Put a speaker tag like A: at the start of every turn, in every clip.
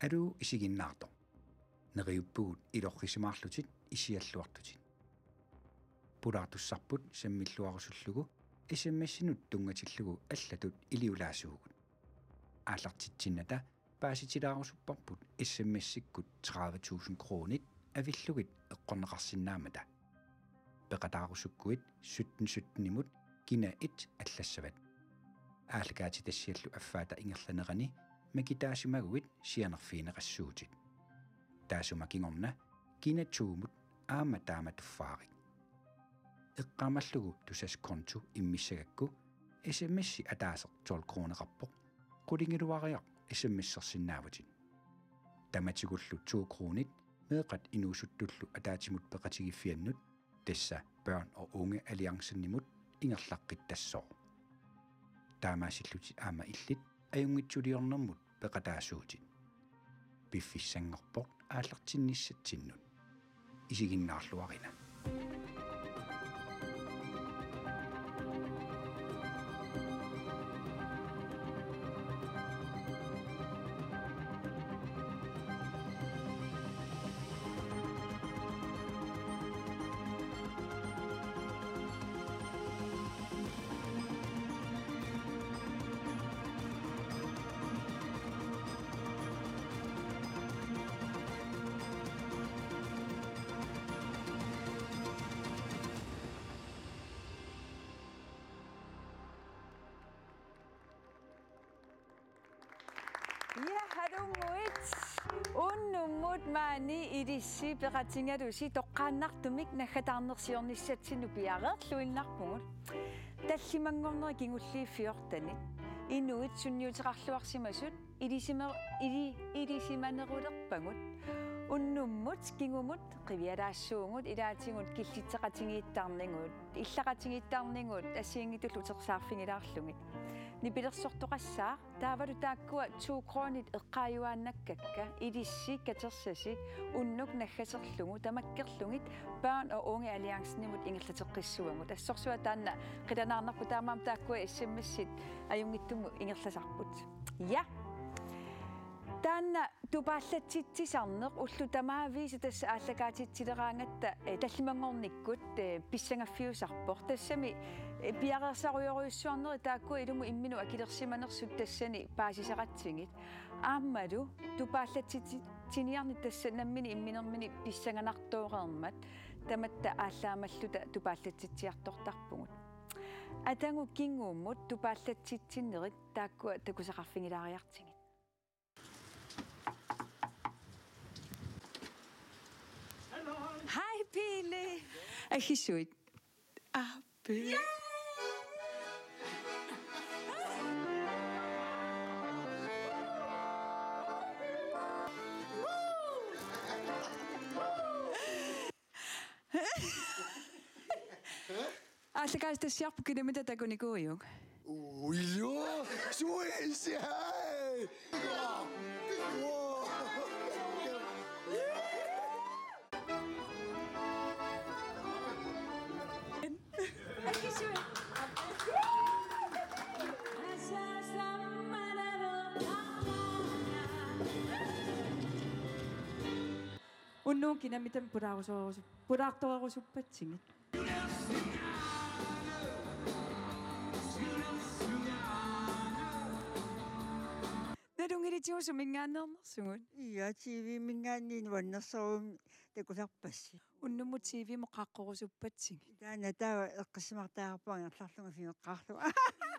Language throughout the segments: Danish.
A: Aru isiginnaarto. Neriuppugut ilorrisimaarlutit isialluartutit. Pulaartussarput sammilluarusullugu isimmassinut tungatillugu allatut iliulaasuugut. Aallartitsinnata paasitilaarussupparput issammassikkut 30,000 kronit avillugit eqqorneqarsinnaamata. Peqataarusukkuit 17 kina 1 allassavat. Aalakaati tassiallu affaata ingerlanerani makitaasimaguit sianerfiineqassuutit. Taasumakingorna kina 2 aama taamatuffaariq. Eqqamallugu tusaskontu immissagakku SMS ataaseq 12 kroneqarpoq qulingiluariaq SMS-sersinnaavutit. Tamatsigullu 2 kronit meeqat inuusuttullu ataatimut peqatigiffiannut tassa børn og unge alliancennimut ingerlaqqittassoor. Taamaasillutit aama illit ajungitsuliornermut peqataasuutit. Piffissangorpoq aallartinnissatinnut. Isiginnaarluarina.
B: Unnumut maani idissi peqatingalusi toqqaannartumik naggatarnersiornissatsinnu piareerluilnarpungut tallimangorneri kingulliiffiortanit inuit sunniuteqarluarsimasut idisimanerulerpangut unnummut kingumut qivialaassuungut ilaatingut killitteqatingiittarningut иллақатингиттаарнингут ассиингитуллу терсаарфингилаарлугит нипилерсортоқассаа таавалу тааккуа 2 кронит эққааюааннаккакка илисси катерсаси уннук наггасерлугу тамаккерлугит børn og unge alliancen-nimut ингерлатеққиссуангут ассорсуа таанна қиланаарнарпу таамаам тааккуа SMS-сит аюнгиттуму ингерласарпут я таанна тупааллатситсисарнеқ уллу тамаависи тасса ааллакаатитсилераангатта таллимангорниккут писсангаффиусарпор тассами пиареерсаруйоруйуссуарнери тааккуа илуму иммину акилерсиманерсут тассани паасисақатсигит ааммалу тупааллатситсиниарни тасса наммини имминермини писсанганартуоқермат таматта ааллаамаллута тупааллатситсиартортарпугут атангу кингууммут тупааллатситсиннерит тааккуа такусақарфингилаариартигит. Hej Pille. Er I sødt? Pille. Altså kan det sjovt på kilometer der kunne gå jo.
C: Jo, så er det.
B: Unnuun kinamiten puraartorusuppatsigit. Nadungilitiusu mingaannernersugut.
D: Ja, TV mingaannin wannersorum takusarpassi.
B: Unnumu TV moqaqqorusuppatsig.
D: Taana taa eqqisimartaarpaangerlarlunga fimeqqaarlu.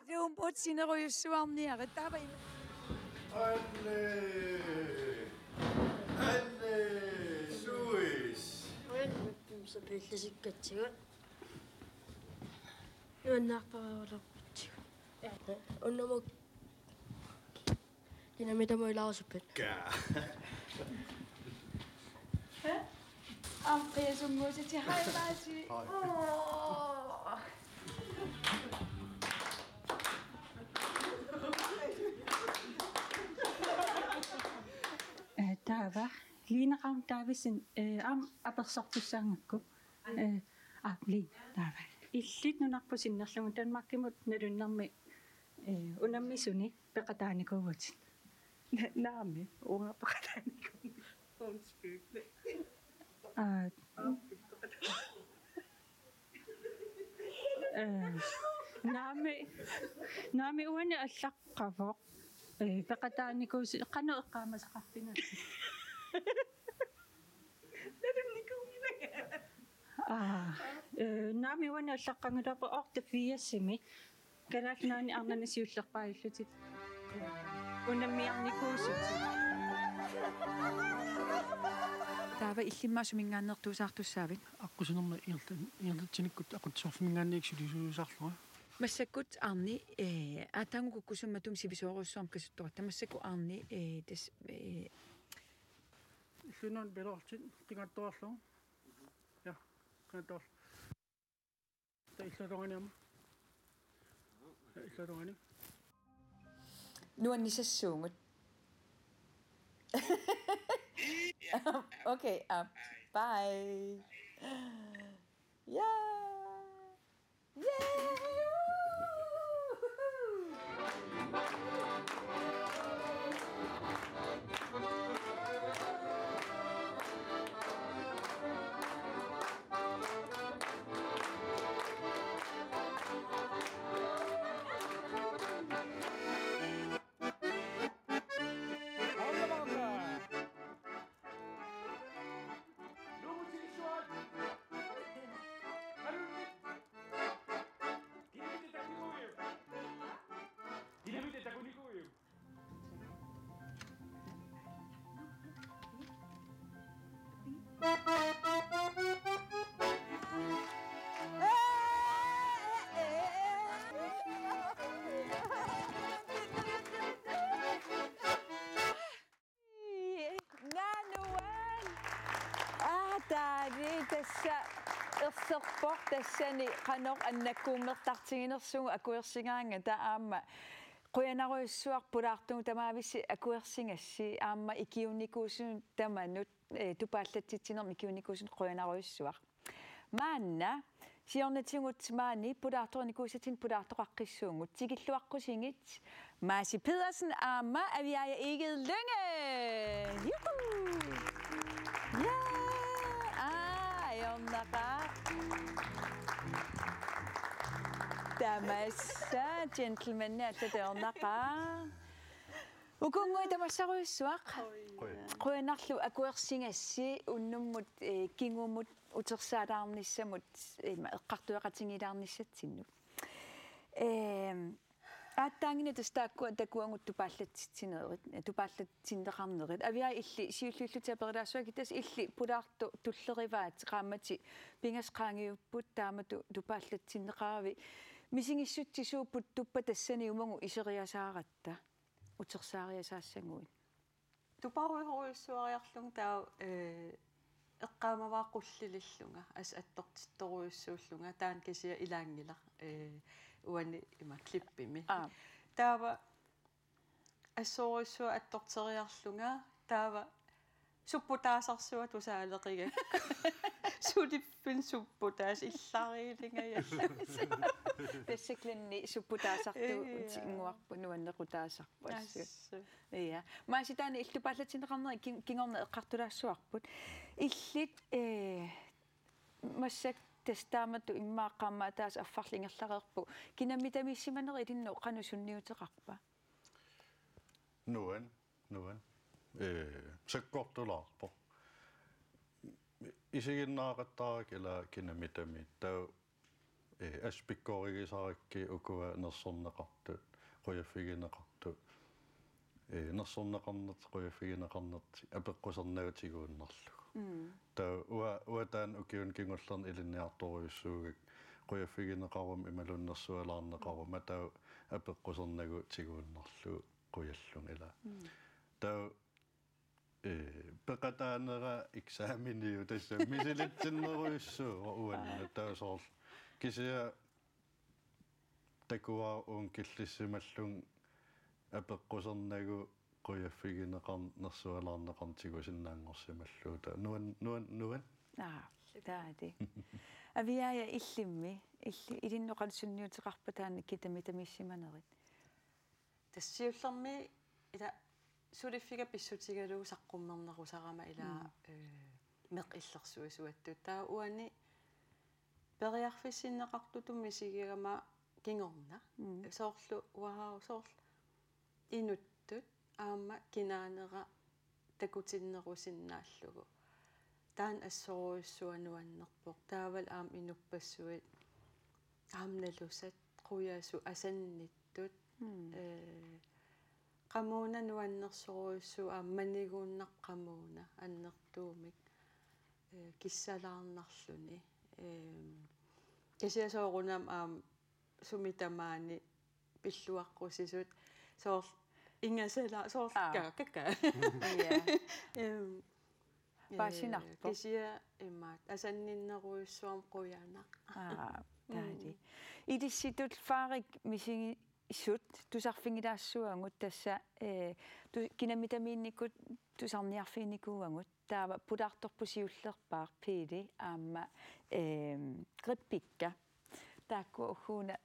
B: Luumput sineruyussuarniarit taava ima.
C: Anne, Suis.
E: Så pillisikkatsigut. Nuannaarparaulorputsigut. Unnumuk kinamitamuilaarsuppat.
B: Amqiasunguusiti haimaasi.
F: Taava liinaqaam taavisin am apersortussaangakku liin taava illit nunarpusinnerlugu tanmakkimut nalunnermi unammisuni peqataanikuugut Naami unga pakatani ko. Don't speak. Naami uani allaqқавоq пеқатааникуус қано эққаамасақарпина. Naami uani allаққангуларпу орта фиассими канаалнаани арнанасиуллерпаиллутит унаммиарникуусути
B: таава иллиммаасумингааннертуусаартуссаавит
G: аққусинерма ирлатсиниккут ақутсорфмингаанниик сулисуусаарлуа
B: массаккут арни атангу кусумматум сивисооруссуарм касуттура тамассаку арни тас
G: иллунан белоортит тингаттуарлу я кантор таиллаторганиама иллаторгани
B: нуаннисассуунгут okay bye yeah тасса ерсерпор тассани qanor аннаккууммертартигинерсугу акуерсингаанга таама quyanariussuar pulaartugu tamaavisi akuersingassi aamma ikiunikuusun tamanut tupaallatsitsinermi ikiunikuusun quyanariussuar maanna siornatingut maani pulaartorinikuusatin pulaartoqaqqissuungut tigilluaqqusingit Maasi Pedersen aamma aviaja Eged Lynge juhu ja ayonnaqa Tamassa gentleman atadornaqa ukungui tamassaruissuaq quinarlu akuersingassi unnummut kingummut utersaalaarnissamut eqqartueqatingilaarnissatsinnu аттаангина тастааккуа такуангут тупааллатситсинеерит тупааллатсиннеқарнерит авиа илли сиуллуллутиа перилаассуа китас илли пулаарту туллериваат qaamati пингасqaangiupпут таамату тупааллатсиннеқарави мисингиссутсисууппут туппа тассани умагу исериасааратта утерсаариасаассангуит
H: тупаруйоруйуссуариарлун таа эққаамавааққуллилиллунга ас аттортитторуйуссууллунга таан кисия илаангила уани има клиппими таава ассоруйссуа аттортериарлунга таава суппутаасарсуа тусаалеқига сулиппин суппутаас иллариилингая
B: пессеклинни суппутаасарту тингуарпу нуаннеқутаасарпу ассу ия мааситаани иллупааллатинеқарнери кингорне эққартулаассуарпут иллит массак тестаамату иммааққаамаа таас аффарлингерлареерпу кинамитамиссиманери илинну қану сунниутеқарпа
I: нуан саккортулаарпо исигиннаақаттарак ила кинамитами таа аспиккоригисаракки укуа нерсорнеқартут қуяффигинеқартут нерсорнеқарнерт қуяффигинеқарнерт апеққусернагутигууннарлу таа уатаан укиун кингуллерни илинниарторуйуссуугак қуяффигинеқарум ималуннерсуалаарнеқарум таа апеққусернагутигууннарлу қуяллун ила таа пекатаанера экзамениу тасса мисилатсиннеруйуссуу уанна таасоор кисия такуа уун киллиссималлун апеққусернагу қуяффигинеқар нерсуалаарнеқартигу синнаангорсималлуу та нуан
B: таади авиая иллимми илинноқалсунниутеқарпа таана китамитамиссиманерит
H: тассиуллерми ила сулиффига писсутигалуу саққуммернерусарама ила меқ иллерсуасуатту таа уани периарфиссиннеқартутум мисигигама кингорна соорлу уахаа соорлу инуттут аама кинаанера такутиннерусиннааллугу таан ассоруйуссуануаннерпоқ таавал аам инуппассуит аамналусат quyasu asannittut qamuuna nuannersoruissu aammanniguunnaqqamuuna annertuumik kissalaarnarluni kasiasoorunam aam sumitamaani pilluaqqusisut soor ingasala soor kaka
B: паасинарпо
H: кisia имаат асанниннеруйуссуам quyaanaq
B: таали идисситут фаарик мисиги issut tusarfingilaassуангут тасса кинамитамиинникут тусарниарфиинникууангут таава пулаарторпусиуллерпаар пили аама гриппикка таакку уггуна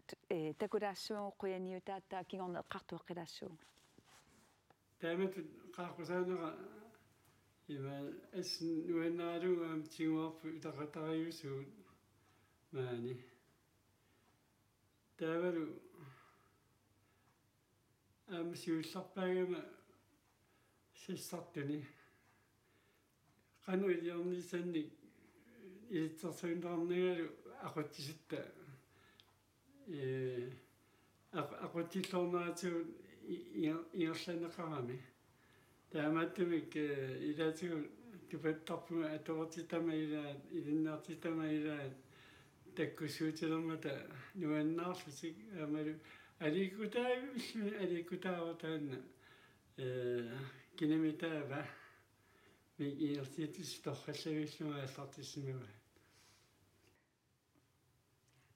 B: такулаассуангу қуяниутааттаа кигорнеэққартуэққилаассуунга
G: таамат qaaqqusaanera има ас нуаннаалугаам тигуарпу тақатариусуут маани таавалу сиулларпаагама сиссартуни кану илиорнисанник илитсерсуиннернегалу ақутсисутта ақутиллорнаатигут иерланеқарами таамааттумик илаатигу тупаттарпуга аторитама илаат илиннаартитама илаат таккусуутилермата нуаннаарлутик амалу аликутаавиллуни аликутааватаанна кинамитаава ми иертитис торхаллагиллуга аллартиссимава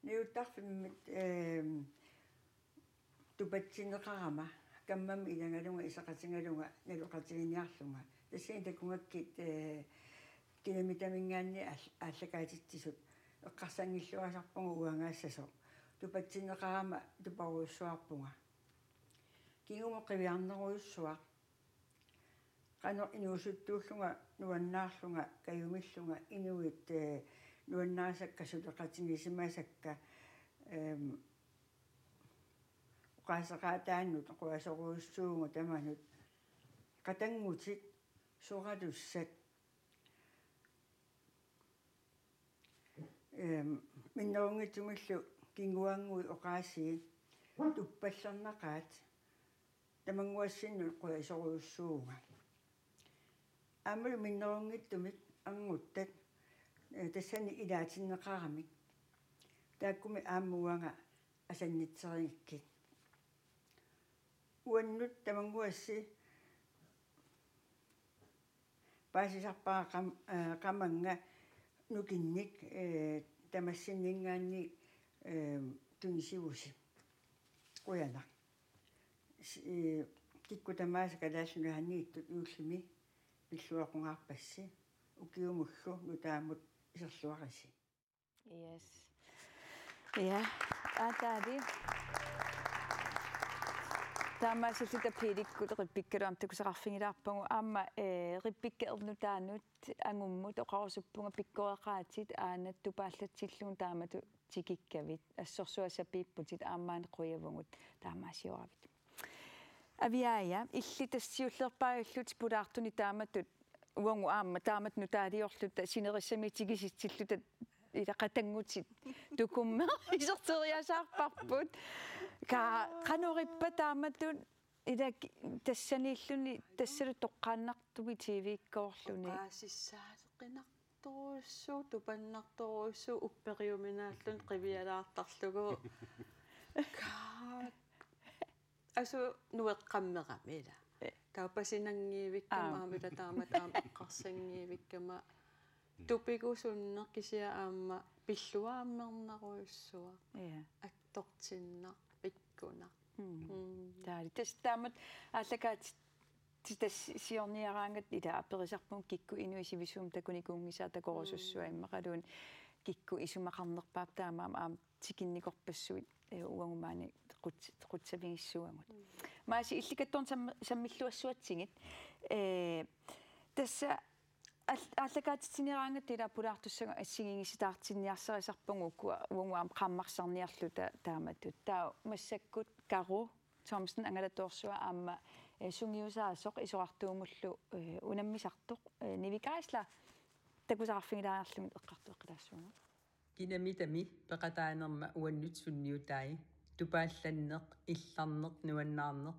D: ниуттарфиммит тупатсинеқарама каммам иlanгалунга исақатингалунга налуқатигиниарлунга тассиин такунгаккит кинамитамингаанни ааллакаатитсисут эққарсангиллуасарпугу уангаассасо тупатсинеқарама тупаруйуссуарпунга кигумо қивиарнеруйуссуа қано инуусуттууллунга нуаннаарлунга каюмиллунга инуит нуаннаасакка сулеқатинисимасакка уқаасеқаатааннут қуасоруйуссуугу таманут қатангутит сурадуссат миннерунгитсумиллу кингуангуи оqaасии туппаллернақаат тамангуассиннут қуасоруйуссууга аммалу миннерунгиттумик ангуттат тассани илаатиннеқарамик тааккуми ааммуанга асаннитсеригиккит уаннут тамангуасси паасисарпаа қаманга нукинник тамассиннингаанни тунисивуси қуяна киккутамааса калаассунаханнииттут иуллими пиллуақунгаарпасси укиумуллу нутаамут исерлуариси
B: yes ja атаали таамаасиллута пиликкут риппиккалуам такусеқарфигилаарпагу аама риппиккеернутаанут ангуммут оқарусуппунга пиккореқаатит аанат тупааллатсиллуун таамату тикиккавит ассорсуасапииппутит аамаан қуявугут таамаасиоравит авиая илли тассиуллерпаагиллут пулаартуни тааматут уангу аама таамат нутаалиорлута синериссамитигиситсиллута илақатангутит тукумме исертериасаарпарпут канориппа тааматут ила тассаниллуни тассалу тоққааннартуги тивиккоорлуни
H: сиссаатеқинарторуссуу тупаннарторуссуу уппериуминааллун қивиалаартарлугу асу нуэққаммерами ила таапасинангиивиккама аамила таамат аам эққарсангиивиккама тупигусуннер кисиа аама пиллуааммернаруйуссуа аттортиннар пиккунар
B: таали тастаамат ааллакаат титассиорниараангат ила аперисарпун кикку инуисивисуум такуникуунгисаа такорусуссуа иммақалуун кикку исумақарнерпаап таамаам аам тикинникорпассуит уангумаани қутсавигиссуангут маси илликаттуун саммиллуассуатсигит тасса ааллакаатитсинераангат тила пулаартуссага ассигингиситаартинниарсерисарпугу уангуам qammarsarniarluta taamatut taa массаккут кару Thomsen ангалатуорсуа аама сунгиусаасоқ исоқартуумуллу унаммисартоқ нивикаисла такусаарфигилаариарлумит эққартуэққилаассуунга
J: кинамитами пеқатаанерма уаннут сунниутаи тупаалланнеқ илларнеқ нуаннаарнеқ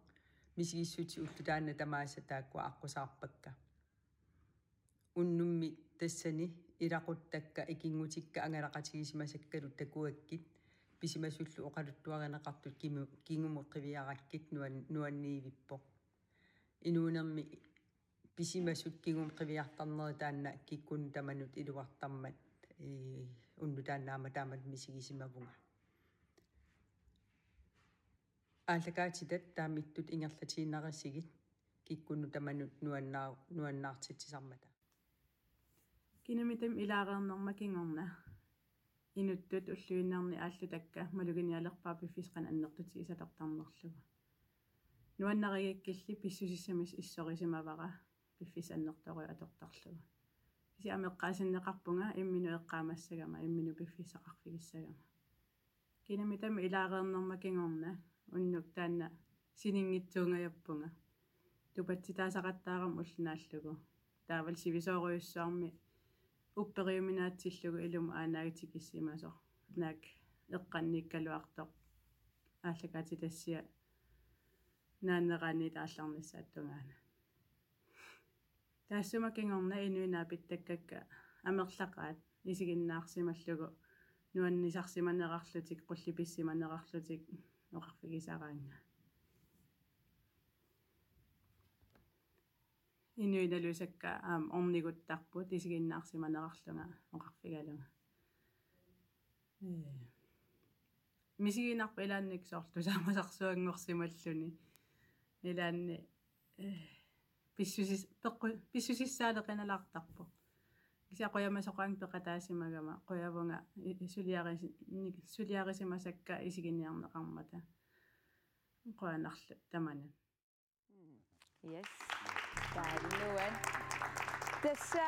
J: мисигиссути уллутаана тамааса тааккуа аққусаарпакка уннумми тассани илақуттакка икингутикка ангалақатигисимасаккалу такуаккит писимасуллу оқалуттуаринеқартут кингумеққивиараккит нуанниивиппоқ инуунерми писимасут кингумеққивиартарнери таанна киккун таманут илуартармат уннутаанаама таамат мисигисимавунга ааллакаатитат таамиттут ингерлатииннарисигит киккунну таманут нуаннаартитсисармата
F: кинамитам илаареернерма кингорна инуттут уллуиннарни ааллутакка малугиниалерпаа пиффисқан аннертути исатартарнерлуга нуаннаригаккилли писсусиссамис иссорисимавара пиффис аннерторуй атортарлуга киси амеққаасиннеқарпунга иммину эққаамассагама иммину пиффисақарфигиссагама кинамитам илаареернерма кингорна уннук таанна синингитсуунгаяппунга тупатситаасақаттаарам уллунааллугу таавал сивисооруйуссаарми уппериуминаатсиллугу илум аанаагатикиссимасо наак эққанниккалуартоқ ааллакаати тассия нааннераани таалларниссааттунгаана таассума кингорна инуинаа питтаккакка амерлақаат исигиннаарсималлугу нуаннисарсиманерарлутик қуллиписсиманерарлутик оқарфигисараанга инуиналусакка орнигуттарпут исигиннаарсиманерарлунга оқарфигалунга мисигинарпа илаанник соорлу саамасарсуангорсималлуни илаанни писсусиссаалеқиналаартарпо кися қоямасоқаан пеқатаасимагама қоявунга сулиарисимасакка исигинниарнеқармата қоянарлу тамана
B: yes тааллуан тасса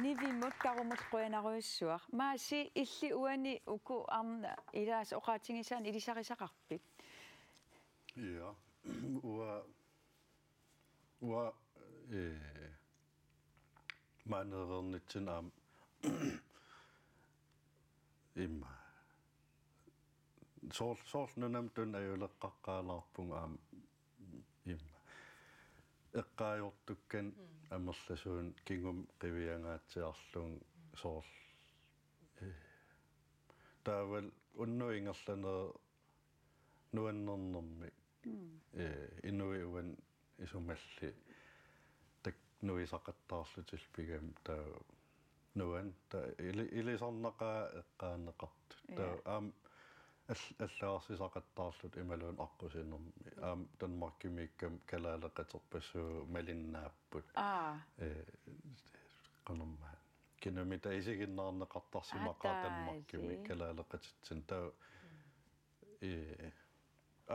B: нивимут карумут қоянаруйссуар мааси илли уани уку арна илаас оқаатингисаан илисарисақарпит
I: ja уа манернитсин аам имма соорнунам тун аюлеққаққаалаарпун аам имма эққаajortukkan амерласуун кингум қивиангаатсиарлун соор таавал уннуингерланер нуаннернэрми инуи уан исумалли так нуисақаттаарлутил пигам таа нуан таа илисарнақаа эққаанеқарту таа аам аллаарсисақаттаарлут ималуун аққусинерми аам танмаркимиккам калаалеқатерпассуу малиннааппут qanumma кинамита исигиннаарнеқартарсимақаа танмаркими калаалеқатитсин таа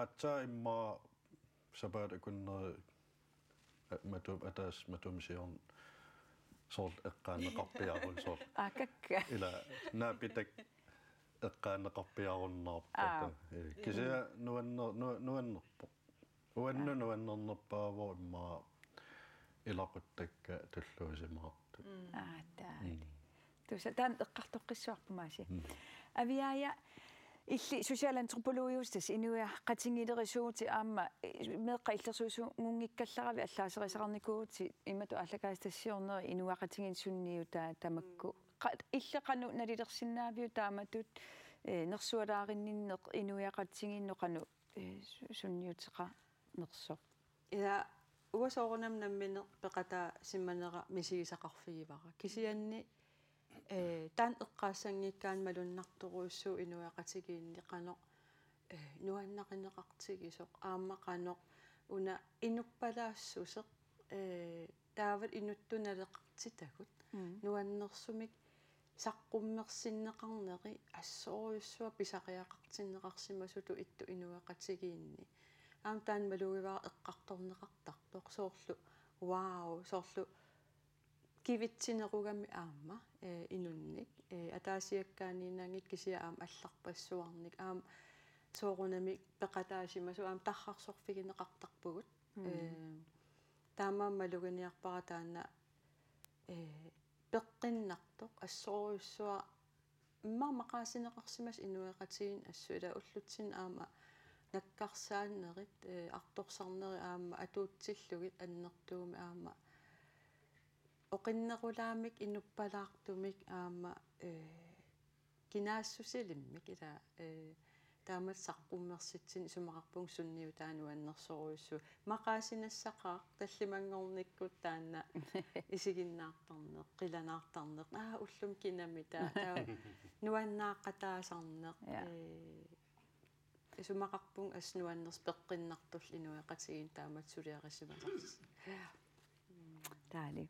I: атса имма сабаат куннери матум атаас матумсиорн соор эққаанеқарпиарун соор
B: какка
I: ила наапитак эққаанеқарпиаруннаарпата кися нуаннерпо нуаннернерпаавоо имма илақуттакка туллуусимаарту
B: таали туса таан эққартоққиссуарпумааси авиая илли сosiaalantropologiustas инуя qatiнгилерисуути аама меэққа иллерсуусу гунгиккалларави аллаасерисақарникуути имату аллакаастассиорнери инуа qatiнгинсунниута тамакку иллеқану налилерсиннаавиу тааматут нерсуалааринниннеқ инуя qatiнгинноқану сунниутеқа нерсо
H: иа уасоорнам наммине пеқата симманера мисигисақарфигивара кисианни таан эққаассангиккаан малуннарторуussuu инуяқатигиинни қано нуаннақинеқартигисоқ ааммақано уна инуппалаассусеқ таавал инуттуналеқартитагут нуаннерсумик саққуммерсиннеқарнери ассоруйуссуа писақиақартиннеқарсимасуту итту инуяқатигиинни aam taan maluivaa eqqartorneqartartoq soorlu wow soorlu kivitsinerugami aamma inunnik ataasiakkaaniinaangit kisia aam алларпассуарник aam soorunami peqataasimasu aam tarrarsorfigineqartarpugut таамааммалугиниарпара таана пеққиннартоқ ассоруйуссуа имма мақаасинеқарсимас инуеқатигин ассуила уллутсин аама наккарсааннерит арторсарнери аама атуутсиллугит аннертууми аама оқиннерулаамик инуппалаартумик аама кинаассусилиммик ила таамат саққуммерситсин сумақарпун сунниу таануаннерсоруйуссу мақаасинассақаа таллимангорниккут таанна исигиннаартарнеқ қиланаартарнеқ уллум кинами таа нуаннааққатаасарнеқ сумақарпун аснуаннерс пеққиннартул инуеқатигин таамат сулиарисимасарс
B: таали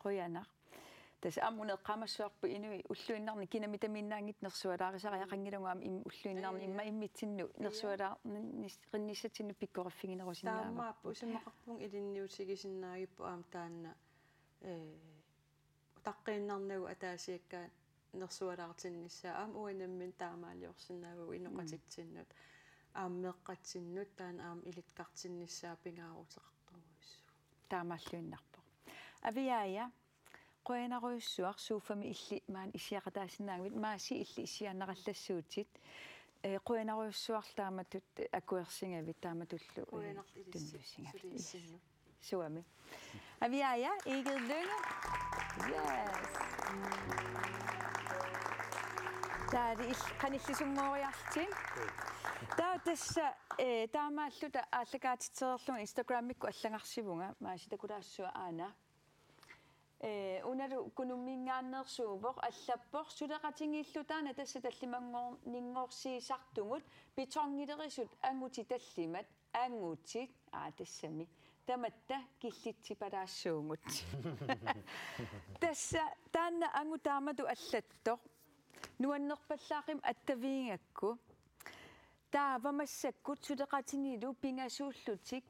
B: қоянақ тас амунеққамассуарпу инуи уллуиннарни кинамитаминнаангит нерсуалаарисариақангилугаам им уллуиннарни имма иммитсинну нерсуалаарни қинниссатсинну пиккориффигинерусиннаама
H: таамааппу усимақарпун илинниутигисиннаагиппу аам таанна таққииннарнагу атаасиаккаа нерсуалаартинниссаа аам уинаммин таамаалиорсинаагу инуқатитсиннут ааммеққатсиннут таан аам илиткартинниссаа пингаарутеқарторуиссу
B: таамааллуиннарпо авиая qoyanaruissuar suufami illi maan isiaqataasinaangit maasi illi isiannerallassuutit qoyanaruissuartaamatut akuersingavit taamatullu tunnussingavit suami aviaya igedlunga yes taadi qanillisungoriartin taa tassa taamaalluta ааллакаатитсерерлунга инстаграммикку аллагарсивунга мааситакулаассуа аана уналу кунуммингааннерсуувоқ аллаппоқ сулеқатингииллутаана тасса таллимангорнингорсиисартугут питорнилерисут ангути таллимат ангутит тассами таматта киллитсипалаассуугут тасса таанна ангутаамату аллаттоқ нуаннерпаллаақим аттавиингакку таавамассаккут сулеқатингилу пингасууллутик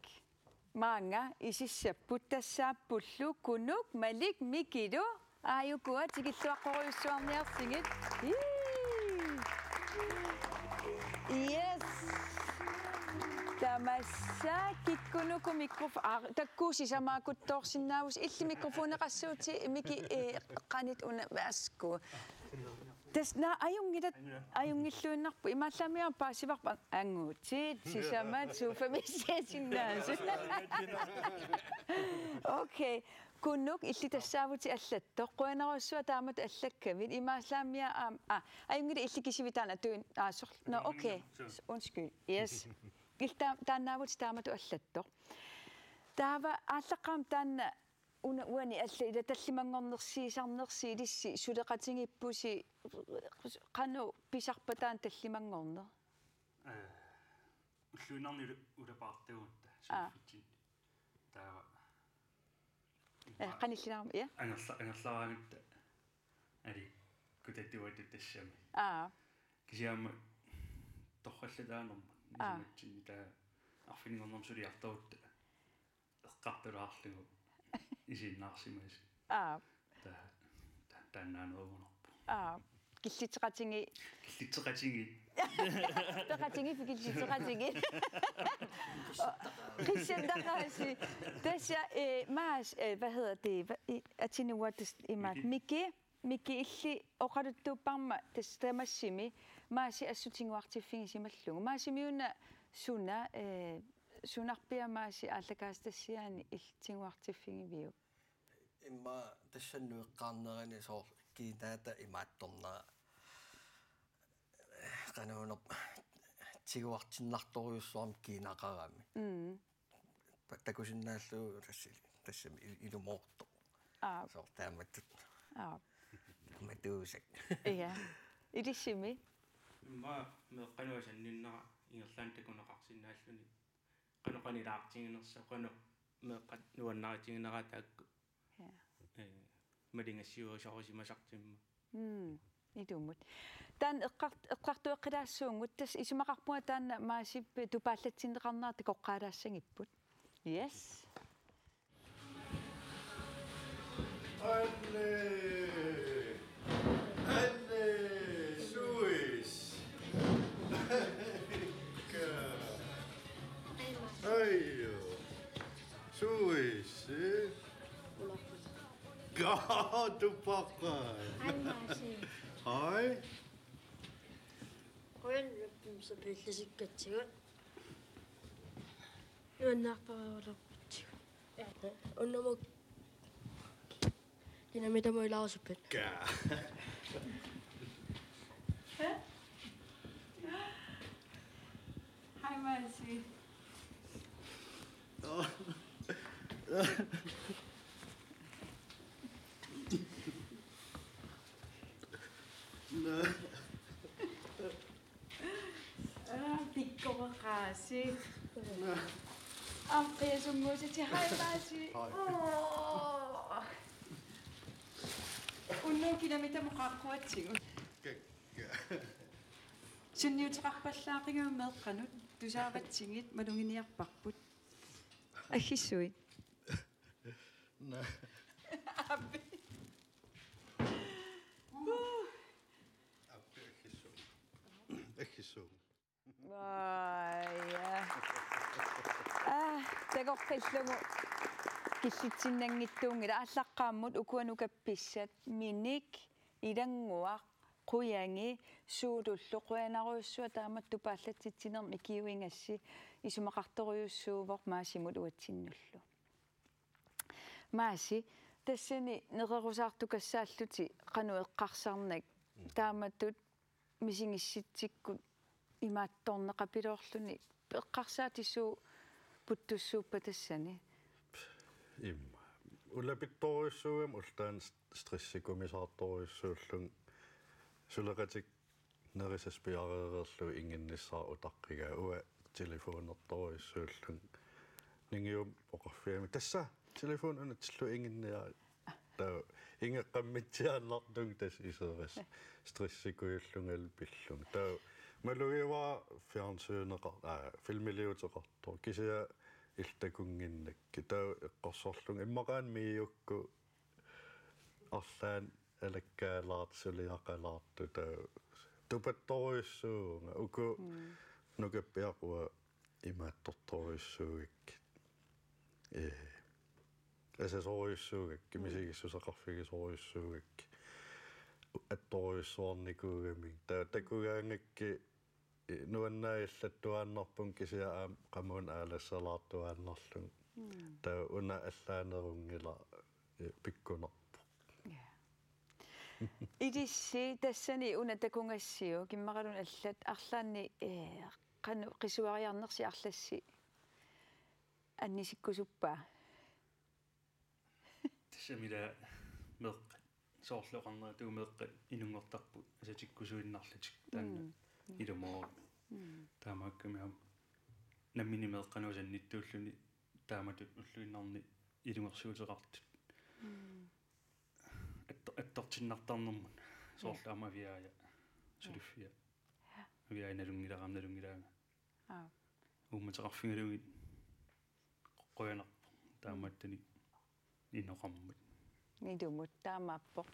B: маанга исиссаппут тассааппуллу кунук малик микилу ааюкуа тигиллуаққоруйуссуарниарсигит yes тамасса киккунуку микрофон таккууси самаакутторсиннаавус илли микрофонеқассуути мики қанит уна васку тас на аюнгиллуиннарпу имаалламиа паасиварпа ангуутит сисамат суфамиссиасиннаас окей куннук илли тассаавути аллаттоқ қуанаруссуа таамат аллаккавит имаалламиа аюнгила илли кисивитаана туин аасор но окей undskyld yes гилта тааннаавути таамату аллаттоқ таава ааллаққаам таанна уна уани алла ила таллимангорнерсиисарнерси илисси сулеқатингиппуси қану писарпатаан таллимангорнер
K: уллуинарни улапаартагуутта суффитсин таава
B: qanillinarma ja
K: анерлаарамитта али кутаттуатут тассами кисиама торраллатаанерма нисиматсинни таа арфинингорнерм сулиартагутта эққартулаарлугу исиннаарсимас тааннаанерунерпу
B: киллитеқатинги тақатинги фикиллитеқатинги киссандақаси тасса маас hvad hedder det атинуатс имаат мики илли оқалуттууппарма тастамассими мааси ассутингуартиффигисималлугу маасимиуна суна сунарпиамааси ааллакаастассиаани иллтингуартиффигивиу
L: имма тассаннуэққарнерани соор кинаата имаатторнера канаунер тигуартиннарторюссуарми кинақарами такусиннааллуу тассами илумоорто соор тааматтут матуусак
B: я илиссими
K: имма меққануасанниннера ингерлаан такунеқарсиннааллуни каноқанилаартингинерса кано меққат нуаннаратингинератаакку малингассиуасорисимасартимма
B: идумут таан эққартуэққилаассуунгут тас исумақарпуа таана маасип тупааллатсинеқарнаар тикоққаалаассангиппут yes
C: Alle Suis. Ayo. Suis. God, du pakker.
E: Hej, Martin.
C: Hej.
E: Qoyan rappimsa pillisikkatsigut. Nuannaarparaulorputsigut. Unnamuk kinamitamuilaarsuppat.
B: Hej Marci. Pikkoqaasi. Amqiasummuusiti hej Marci. Unnu kinamitamuqaaqquatsigut. Sunniutiqarpallaaqingaum meeqqanut tusaavatsigit malunginiarparput. Aggissuit. Appi.
I: Aggissuit.
B: Vaya. Tagoqqillugu killitsinnaangittuungila ааллаққааммут укуанукапписсат миник илангуақ quyangi suulullu quanaruussua taamattu paallatsitsinерми kiuingassi isumaqartoriussuuvoq maasimut uatsinnullu maasi tassani neqerusaartukassaаллути qanu eqqarsarnak taamattut misingissitsikku imaattorneqapiloorluni eqqarsaatissuu puttussuuppa tassani
I: Imma. Ullapittoriussuugam ultaan stressikumisaartoriussuullun suleqatik nerisaspiareererlu inginnissaa utaqqiga ua telefonertoriussuullun ningium oqarfiami tassa telefon unatsillu inginniaa taa ingeqqammitsiaannartung tas iseeras stressikuullungal pillung taa malugiwa fjernsyneqar filmiliuteqartor kisia iltakunginnakki taa eqqorsorlung immaqaan miiukku arlaan alakkaalaart suliaqalaartu taa tupattoriussuunga uku nukappiaqua imaattortoriussuugak asasoriussuugak misigissusaqarfigisoriussuugak attoriussuarnikuugami taa takugaangakki nuannaaillattuaannarpun kisia qamun aalassalaartuaannarlun taa una allaanerungila pikkunarpu
B: idissi tassani una takungassiu kimmaqalun allat arlaanni qanu qisuariarnersi arlassi annisikkusuppaa
K: tassamila meeq soorluqarnera tuumeeqqa inungortarput asatikkusuinnarlatik taanna ilumoo taamaakkumiam nammini meeqqanuusannittuulluni taamatut ulluinnarni ilungersuuteqartut attortinnartarnermun soorlaama aviaaya suluffia aviaaya nalungilaanga uummataqarfingalugit qoyanarpo taamaattani innoqarmut
B: nidumut taamaappoq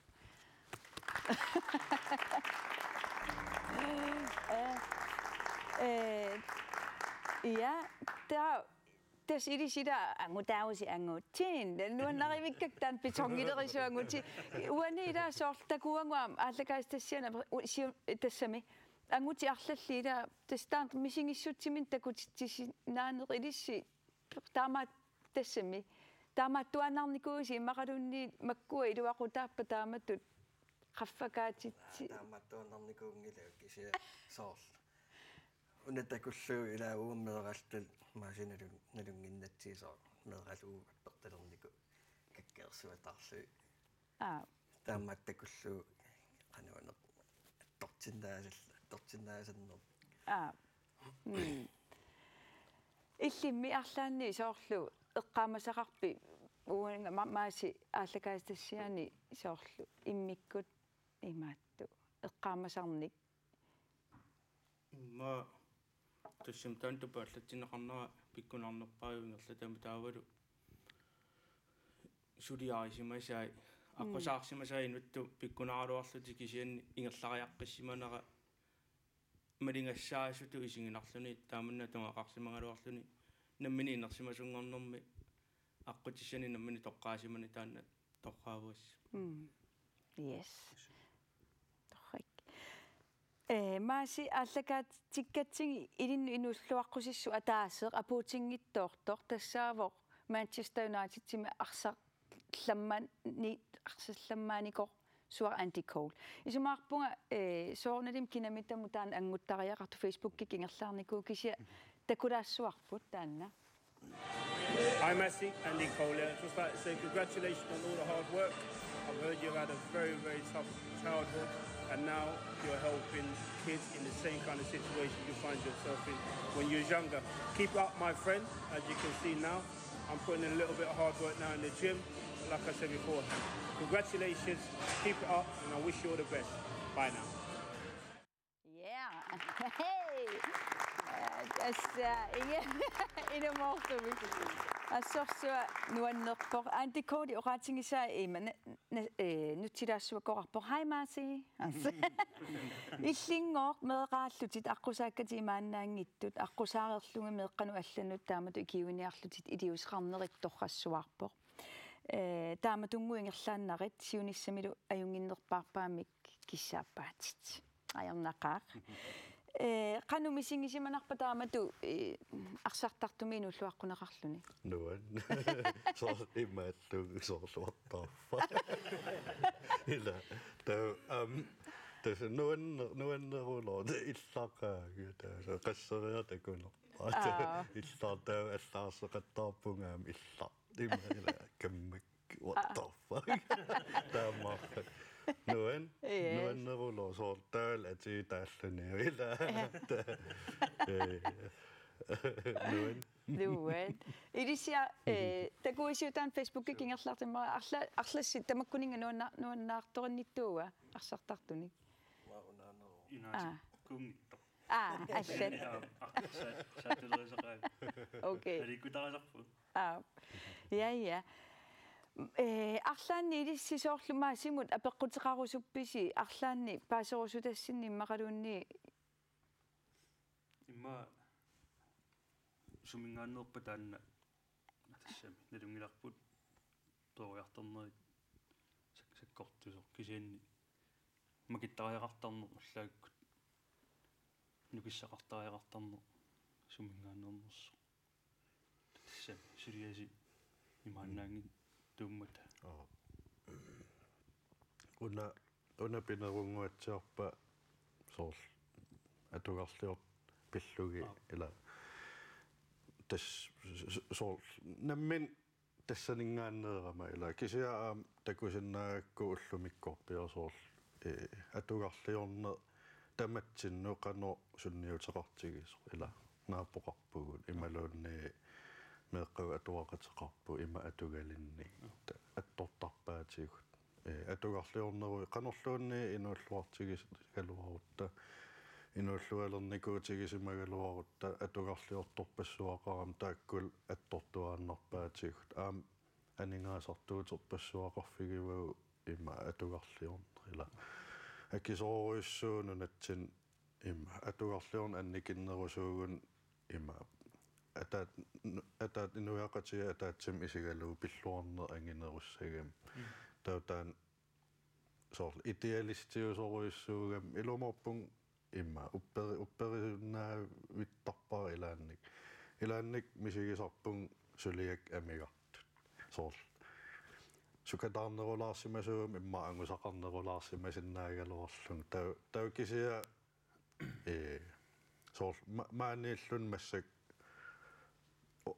B: ja tas ilisila angutausi anguttiin nuannarivikkak taan pitongilerisuanguti uani ila soortakuanguam aallakaistassiana tassami anguti arlalliila tastaan misingissutsimin takutittisinaaneri ilissi taamaat tassami taamaattuanarnikuusi immaqalunni makkua iluaqutaappa taamattut qaffakaatitsi
L: taamaattuanarnikuungila kisia soorl unatakullu ila uummeeraltal maasinalun nalunginnatsiisoo meeraluu appertalerniku kakkeersuatarlu taamaattakullu qanuaner attortinnaasаннер
B: illimmi arlaanni soorlu eqqaamasaqarpi uunga maasi aallakaistassiani soorlu immikkut imaattu эққаамасарник
M: ма туссим таантупа аллатсинеқарнера пиккунаарнерпааюнгерла тама таавалу сулиарисимасаи аққусаарсимасаи нутту пиккунааралуарлути кисианни ингерлариаққиссиманера малингассаасуту исигинарлуни тааманна тунгақарсимагалуарлуни наммини инерсимасунгорнэрми аққутиссани наммини тоққаасимани таанна тоққаавуас
B: yes торрик maaси аллакаат тиккатсиги илинну инуллуаққусиссу атаасеқ апуутингиттоортор тассаавоқ Manchester United тима арсарламмани арсалламмааникор суар антикол исумаарпунга соорналим кинамиттаму таан ангуттариақарту Facebook-кик ингерлаарникуу кися такулаассуарпут таанна
N: Hi Messi, Andy Cole here. Just like to say congratulations on all the hard work. I've heard you've had a very, very tough childhood and now you're helping kids in the same kind of situation you find yourself in when you was younger. Keep it up, my friend. As you can see now, I'm putting in a little bit of hard work now in the gym, like I said before. Congratulations, keep it up, and I wish you all the best. Bye now.
B: Yeah. Hey. Ina mortumi. Assorsuа nuannerpor antikodi oratingisaa ima nutilaassuakorarpor haimaasi. Illingoor meeqaallutit aqqusaakkati imaannaangittut aqqusaareerlunga meeqqanu allanut taamatu ikiuniarlutit iliusqarnerittorrassuarpor. Taamatungu ingerlaannarit siunissamilu ajunginnerpaarpaamik kissaappaatit. Ajarnaqaaq. Qanu misingisimmanarpa taamatu arsartartumi inulluaqqunaqarluni.
I: Nuan. Så imaallu soorluartaaffa. Ila tässä nuannerulor illaqaagu taasa qasseriatakunor. Illata allaarseqattaarpungaam illa. Imala kammak what the fuck. Taamaaqa. Nuannerulor soortaal ati taalluni ila.
B: Nuan. Idisia takuisiutaan Facebook-kik ingerlaartimma arlassi tamakkuninga nuannaartornittuua arsartartuni.
K: Kungitto.
B: Allat. Okay.
K: Alikutarisarpu.
B: Ja. Arlaanni ilissisoorlumaassimut apeqqutiqarusuppisi arlaanni paaserusutassini immaqalunni
K: imma sumingaannerpa taanna tassami nalungilarput tooriartarnerit sakkortusoq kisianni makittariaqartarner allaakkut nukissaqartariaqartarner sumingaannernerso tassami siliasi imaannaangin tummata
I: una pinerunguatsiarpa soorl atugarliort pillugi ila tas soorl nammin tassaningaanneerama ila kisia takusinnaakku ullumikkorpia soorl atugarliorne tamatsinnu qano sunniuteqartigis ila naappoqarpugut imaluunni meeqqagu atuaqateqarpu ima atugalinni attortarpaatigut atugarliorneru qanorluunni inuulluartigis kaluarutta inuullualernikutigisimagaluarutta atugarliortorpassuaqaram taakkul attortuaannarpaatigut aam aningaasartuuterpassuaqarfigivagu ima atugarliornerila akisoruissuunu natsin ima atugarliorn annikinnerusuugun ima ataat inuaqatia ataatsim isigaluu pilluarner anginerussagam tautaan soorl idealistiusoruissuugam ilumorpung imma upperinnaa vittarpar ilaannik misigisarpung suliak amigartut soorl sukatarnerulaarsimasuum imma angusaqarnerulaarsimasinnaagaluarlung tau kisia soorl maaniillun massak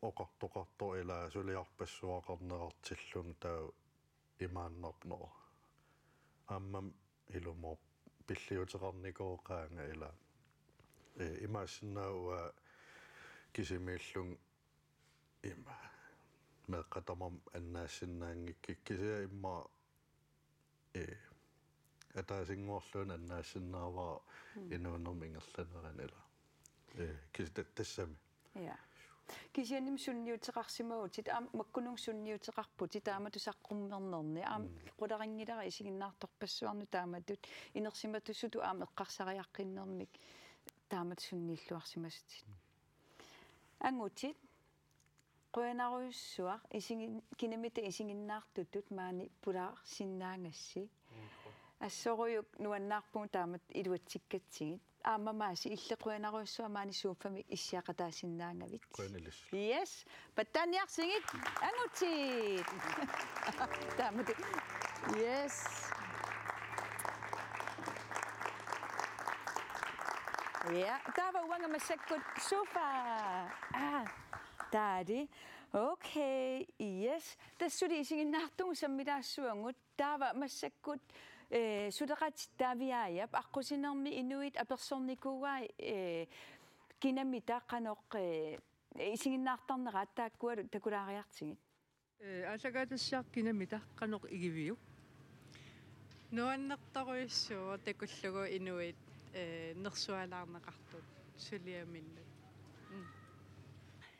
I: oqartoqartor ila suliarpassuaqarnerartillung tau imaannarpnor ammam ilumor pilliuteqarnikooqaanga ila imaasinnaua kisimiillung ima meeqqatamam annaasinnaangikkik kisia imma атаасингуорлуна аннаассиннааваа инуунэрмингерланеранила кистаттассами
B: я кисианим сунниутеқарсимагут маккунун сунниутеқарпут таама тусаққуммернерни қуларингилара исигиннаарторпассуарну тааматут инерсиматуссуту аама эққарсариаққиннэрмик таамат суннииллуарсимасутит ангутит қуянаруйуссуар кинамита исигиннаартутут маани пулаар синнаангасси ассоруйук нуаннаарпун таамат илуатсиккатсигит аамамааси иллеқуянаруйуссуа маани сууффами иссиақатаасиннаангавит yes паттааниарсигит ангутит таамат yes ja tava uanga masakkut sofa taadi okay yes tassuli isinginnaartugu sammilaassuangut tava masakkut sudaqat taviaayap aqqosinermi inuit apersornikuugaa kinamita qanoq isinginnaartarneraa taakkualu takulaariartigit
J: асагаатассаақ кинамита qanoq igivиу
O: нуаннертаруйуссуа такуллугу инуит нерсуалаарнеқартут сулиаминнут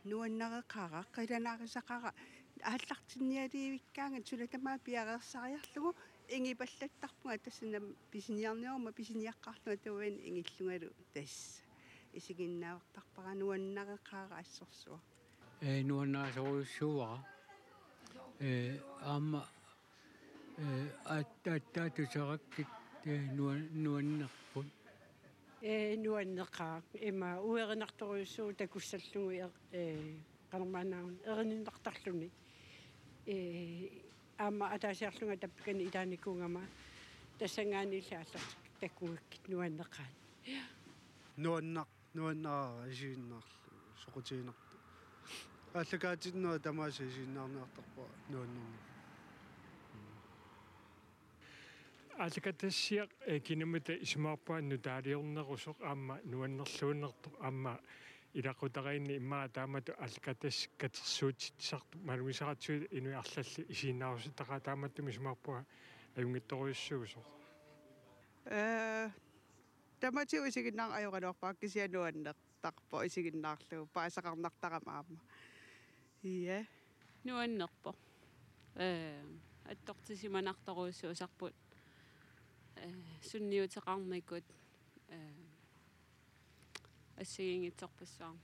F: нуаннереқара қиланаарисақара ааллартинниалиивиккаанга сулатамаа пиареерсариарлугу ингипаллаттарпунга тассанам писиниарниорма писиниаққарлуга туин ингиллунгалу тасса исигиннаавертарпара нуаннереқара ассорсуа
G: нуаннаасоруйуссуара аама аттаатусараккит нуаннерпут
O: нуаннеқаа има уеринарторуйуссуу такуссаллугу канармаанаун эрининнартарлуни аама атаасиарлунга таппикани илааникунгама тассангааниллааллар таккугаккит нуаннеқаат
P: нуаннаа исииннаарлу соқутиинарту аллагаатиннуа тамааси исииннаарнеартарпа нуаннерми
Q: аллакатассиақ кинамита исмаарпаанну таалиорнерусоқ аама нуаннерлууннертоқ аама илақутариинни иммаа таамату аллакатасс катерсуутитсарту малуисаратсуи инуи арлалли исиинаарусутақаа тааматту исмаарпуа аюнгитторуйуссуусоқ
F: таматиу исигиннаар ajorалуарпаа кисиануаннертарпо исигиннаарлугу паасақарнартарама аама ия
R: нуаннерпо аттортисиманарторуйуссуусарпут сунниутеқармикут ассигингитсорпассаар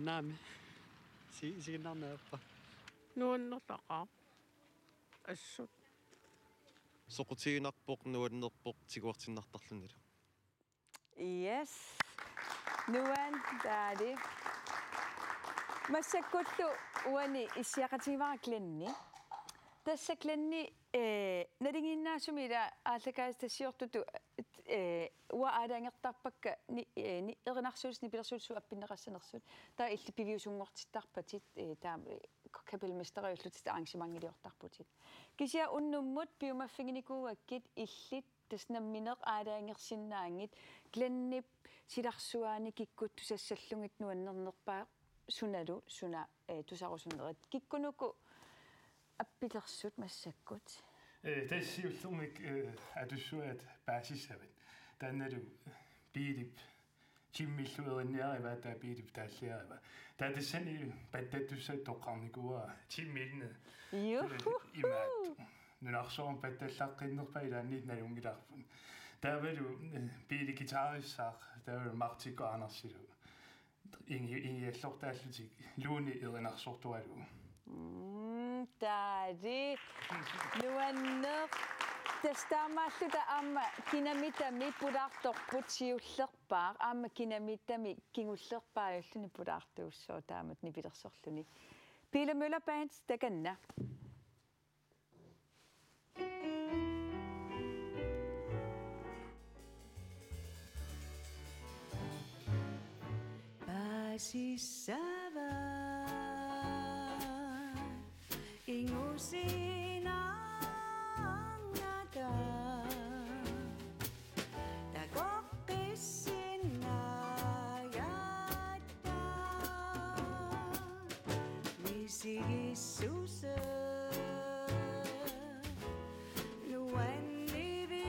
P: наами сигиннаарнааппа
O: нуаннертақаа ассут
S: соқутигинарпоқ нуаннерпоқ тигуартиннартарлунила
B: yes нуан таали массаккуллу уани иссиақативаракленни тассакленни налингиннаасумила ааллакаастассиортуту уа аалаангертарпакка ни эринарсуусни пилерсуусу аппиннеқассанерсут таа илли пивиусунгортиттарпатит таа капелмистериуллутит аррангемангилиортарпутит кися уннуммут пиумаффигиникууаккит иллит таснамминеқ аалаангерсиннаангит кланнип силарсуаани киккут тусассаллугит нуаннернерпаа суналу суна тусарусунерат киккунуку аппилерсут массаккут
Q: тассиуллэрмик атуссуат паасиссават таанналу биилип чиммиллуеринниарива таа биилип тааллиарива таа тассани паттаттуссат тоққарникуа чиммилна имаат нунарсоорн патталлаққиннерпа илаанни налунгилаарпун таавалу биили гитариссаақ таавалу мартикко анерсилу ингиаллортааллутик лууни эринарсортуалу
B: тади нуаннер тестамааллута аама кинамитами пулаарторпут сиуллерпаар аама кинамитами кингуллерпааюллуни пулаартууссоо таамат нипилерсорлуни пиламула банд таканна Pasisava ingusinangada tagoqissinayata misigisusa nuannivi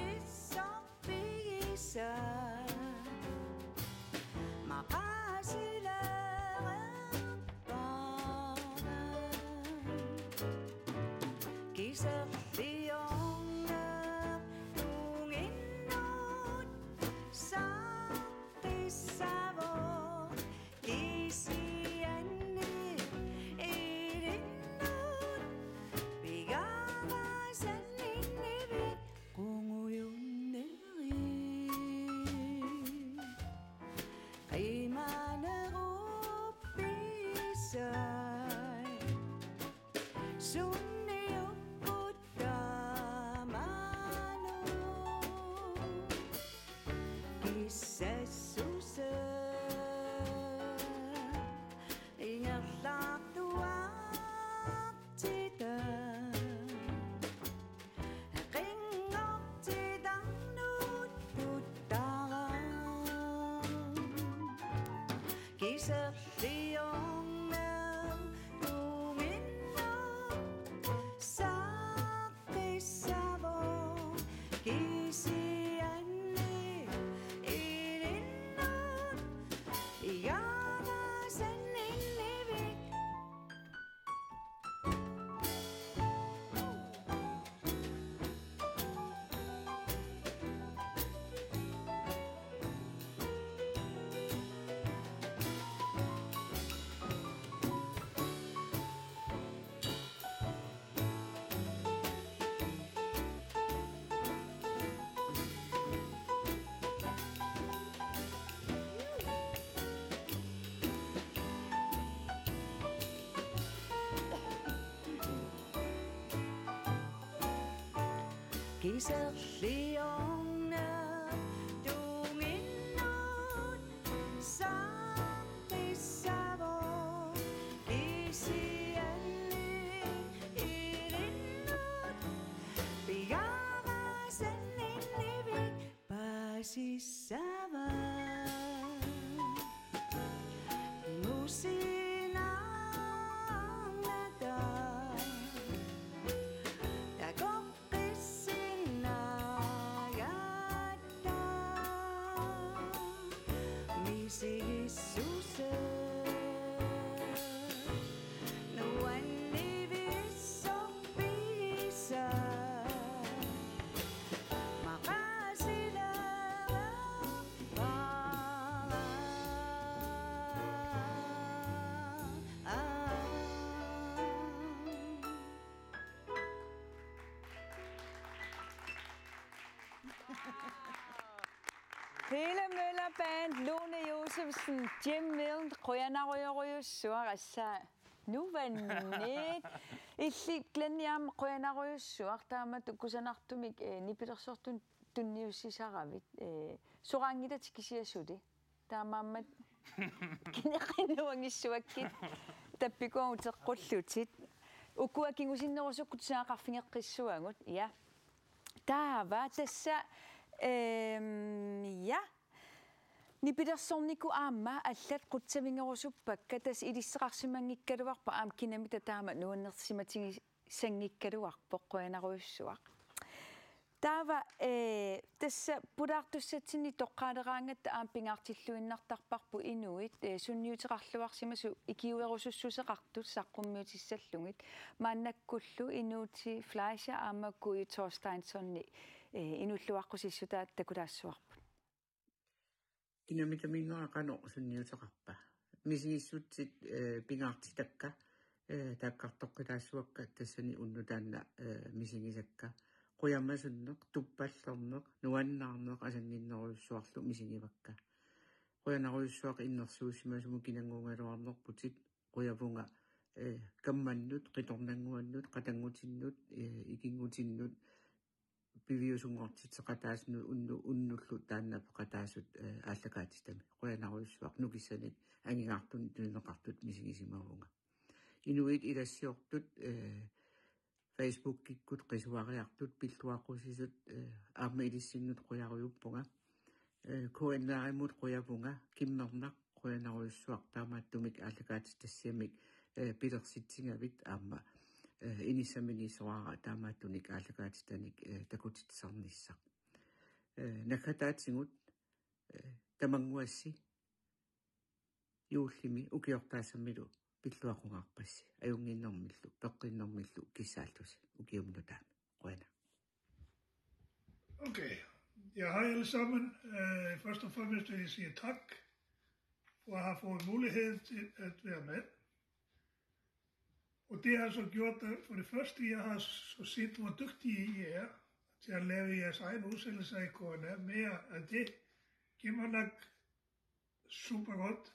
B: Hele Møller Band, Lone Josefsen, Jim Milne, qoyanaruyoriussuarassa nuvanniit illi glenniam qoyanaruyussuartaamat ukkusanartumik nipilersortun tunniussisaravit soraangitat kisiasuli taamaammat kineqinnuangissuakkit tappikuuteqqullutit ukkuakingusinnerusukkut saaqarfingeqqissuagut ja taava tassa ja nipilersorniku aamma allat qutsavingerusuppakka tas ilisseqarsimangikkaluarpa aam kinamita taama nuannersimatigi sangikkaluarpoq qoyanaruyussuaq taava tassa pulaartussatsinni toqqaaleraangatta aam pingaartilluinnartarparpu inuit sunniuteqarluarsimasu ikiuerusussuseqartut saqqummiutissallungit maannakkullu inuuti flaisha aammakku Torsteinsonni inulluaqqusissuta takulaassuarput
T: kinamitamingaaqano sunniuteqarpa misingissutsit pingaartitakka taakkartoqqitaassuakka tassani unnutaanna misingisakka qoyammasunneq tuppallerneq nuannaarneq asanginneruyussuarlu misingivakka qoyanaruyussuaq innersuusimasumu kinanguungaluarnerputit qoyavunga kammannut qitornanguannut qatangutinnut ikingutinnut piviusungortitseqataasnu unnullu taannapeqataasut ааллакаатистами qoyanaruyussuaq nukissanik angingaartun tuneqartut misingisimavunga inuit ilassiortut Facebook kikkut qisuariartut pilluaqusisut aamma ilissingut qoyaruyuppunga kuennaarimut qoyavunga kimmernaq qoyanaruyussuaq taamaattumik ааллакаатиттассиамик пилерситсингавит аама инисsamинисоара таамааттуник ааллакаатитаник такутитсарниссақ накатаатсигут тамангуасси юуллими укиортаассаммилу Pilluaqungaarpassi ajunginnermillu peqqinnermillu kissaallusi ukiumnutaami qoina.
U: Okay. Ja, hej alle sammen. Først og fremmest vil jeg sige tak for at have fået mulighed til at være med. Og det har så gjort, at for det første, jeg har så set, hvor dygtige I er til at lave jeres egen udsendelse i KNR. Mere af det giver mig nok super godt.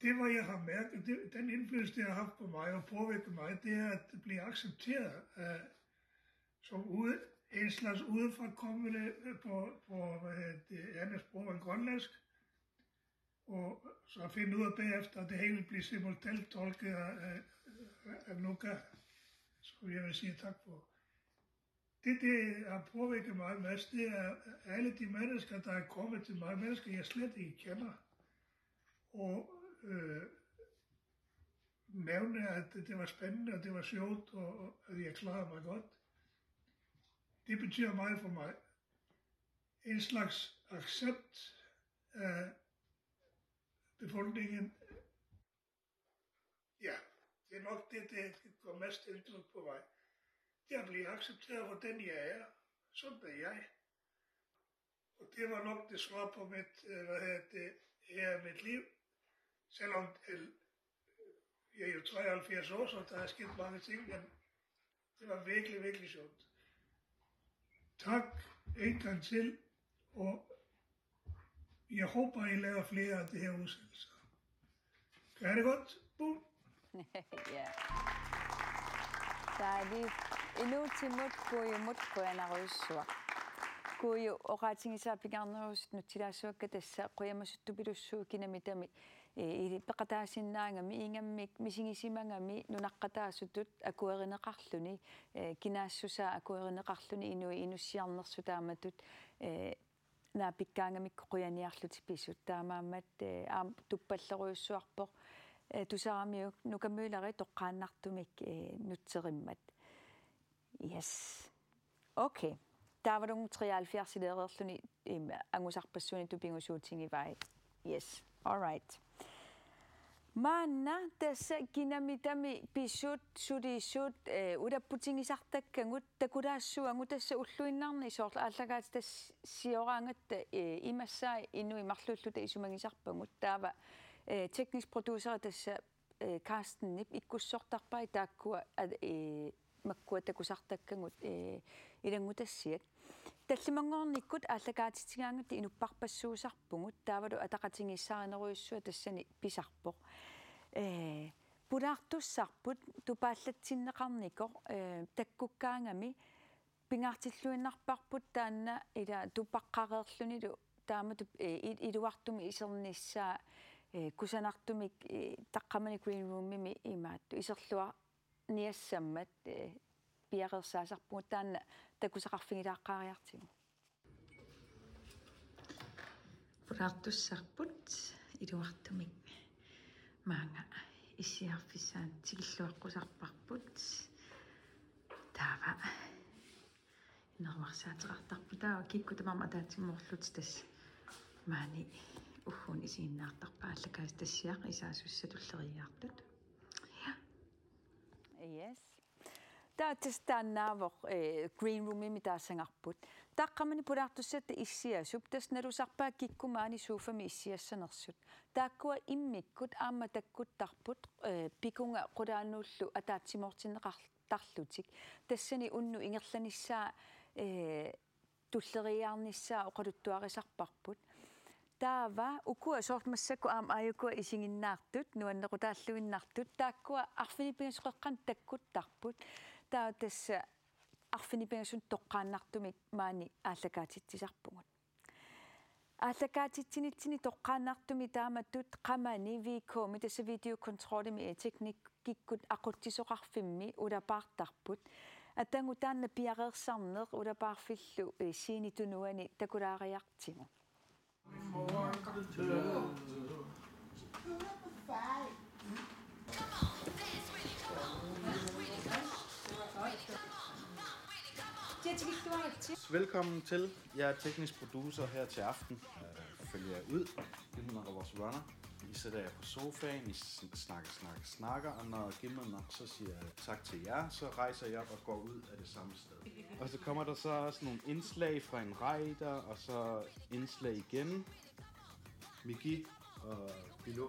U: Det, hvad jeg har mærket, den indflydelse, det har haft på mig og påvirket mig, det er at blive accepteret som en slags udefrakommende på det andet sprog end grønlandsk. Og så finde ud af bagefter, at det hele bliver simultant tolket af Nuka, som jeg vil sige tak for. Det har påvirket mig mest, det er alle de mennesker, der er kommet til mig, mennesker jeg slet ikke kender. Og nævne, at det var spændende, og det var sjovt, og at jeg klarede mig godt. Det betyder meget for mig. En slags accept af befolkningen. Ja, det er nok det går mest indtryk på mig. Jeg bliver accepteret for den jeg er. Sådan er jeg. Og det var nok det svar på mit liv. Selvom jeg er jo 73 år, så der er sket mange ting, men det var virkelig, virkelig sjovt. Tak en gang til, og jeg håber, I laver flere af det her udsendelser. Kan det godt? Boom!
B: Ja. Saalit inuutimut kuujumut quanaruissua. Kuuju oqaatingisaapigarnerusut nutilaasuakka tassa quyamasuttupilussuu kinamitami peqataasinnaangami ingammik misingisimangami nunaqqataasutut akuerineqarluni kinaassusaa akuerineqarluni inui inussiarnersutaamatut naapikkaangamikku quyaniarluti pisut taamaammat tuppalleruissuarpoq tusaramiuk nukammuilari toqqaannartumik nutserimmat. Yes. Okay. Taavadungu 73 ileererluni angusarpassuuni tupingusuutingivai. Yes. All right. Maanna tässä kinamitami pisut sudisut udapputingisartakkangut takulaassuangu tässä ulluinnarni soorla aallagaat tass sioraangat imassai inuimarlulluta isumangisarpangut taava teknisk producer tässä Carsten Nip ikkussortarpai taakkua makkua takusartakkangut ilangutassiat таллимангорниккут ааллагаатитигаангат инуппарпассуусарпугут таавалу атақатингиссааринеруйуссуа тассани писарпоқ пулаартуссарпут тупааллатсиннеқарникоқ таккуккаангами пингаартиллуиннарпарпут таанна ила тупаққареерлунилу таамату илуартуми исерниссаа кусанартумик таққамани green room-ми имаатту исерлуа ниассаммат пиарерсаасарпугут таанна такусақарфигилааққаариартигу пулаартуссарпут илуартумик маанга иссиарфиссаан тигиллуаққусарпарпут таава нэрварсаатеқартарпу таава киккутамарма таатиммоорлут тасс маани уггун исииннаартарпааллакаас тассиақ исаасуссатуллериаартут Yes. Taatestaannaavoq green room-imi taassangarput taqqamani pulaartussata issiasup tasnalusarpaa kikkumaani suufami issiassanersut taakkua immikkut aamma takkuttarput pikunga qulaanuullu ataatsimortinneqartarlutik tassani unnu ingerlanissaa tulleriaarnissaa oqaluttuarisarparput taava ukua soortmassakku aam ayukua isinginnaartut nuannequtaalluinnartut taakkua arfinipingasqeqqan takkuttarput taa tassa arfinipingasun toqqaannartumik maani aallakaatittisarpugut aallakaatitsinitsini toqqaannartumi taamatut qamani viikomi tassa videokontrollimi teknikikkut aquttisoqarfimmi ulapaartarput atangu taanna piareersarneq ulapaarfillu siinitunuani takulaariartigu
V: Velkommen til. Jeg er teknisk producer her til aften. Følger jer ud. Det er vores runner.
K: I sidder jer på sofaen, I snakker, og når gildet nok, så siger jeg tak til jer, så rejser jeg op og går ud af det samme sted. Og så kommer der så også nogle indslag fra en rider, og så indslag igen. Miki og Bilo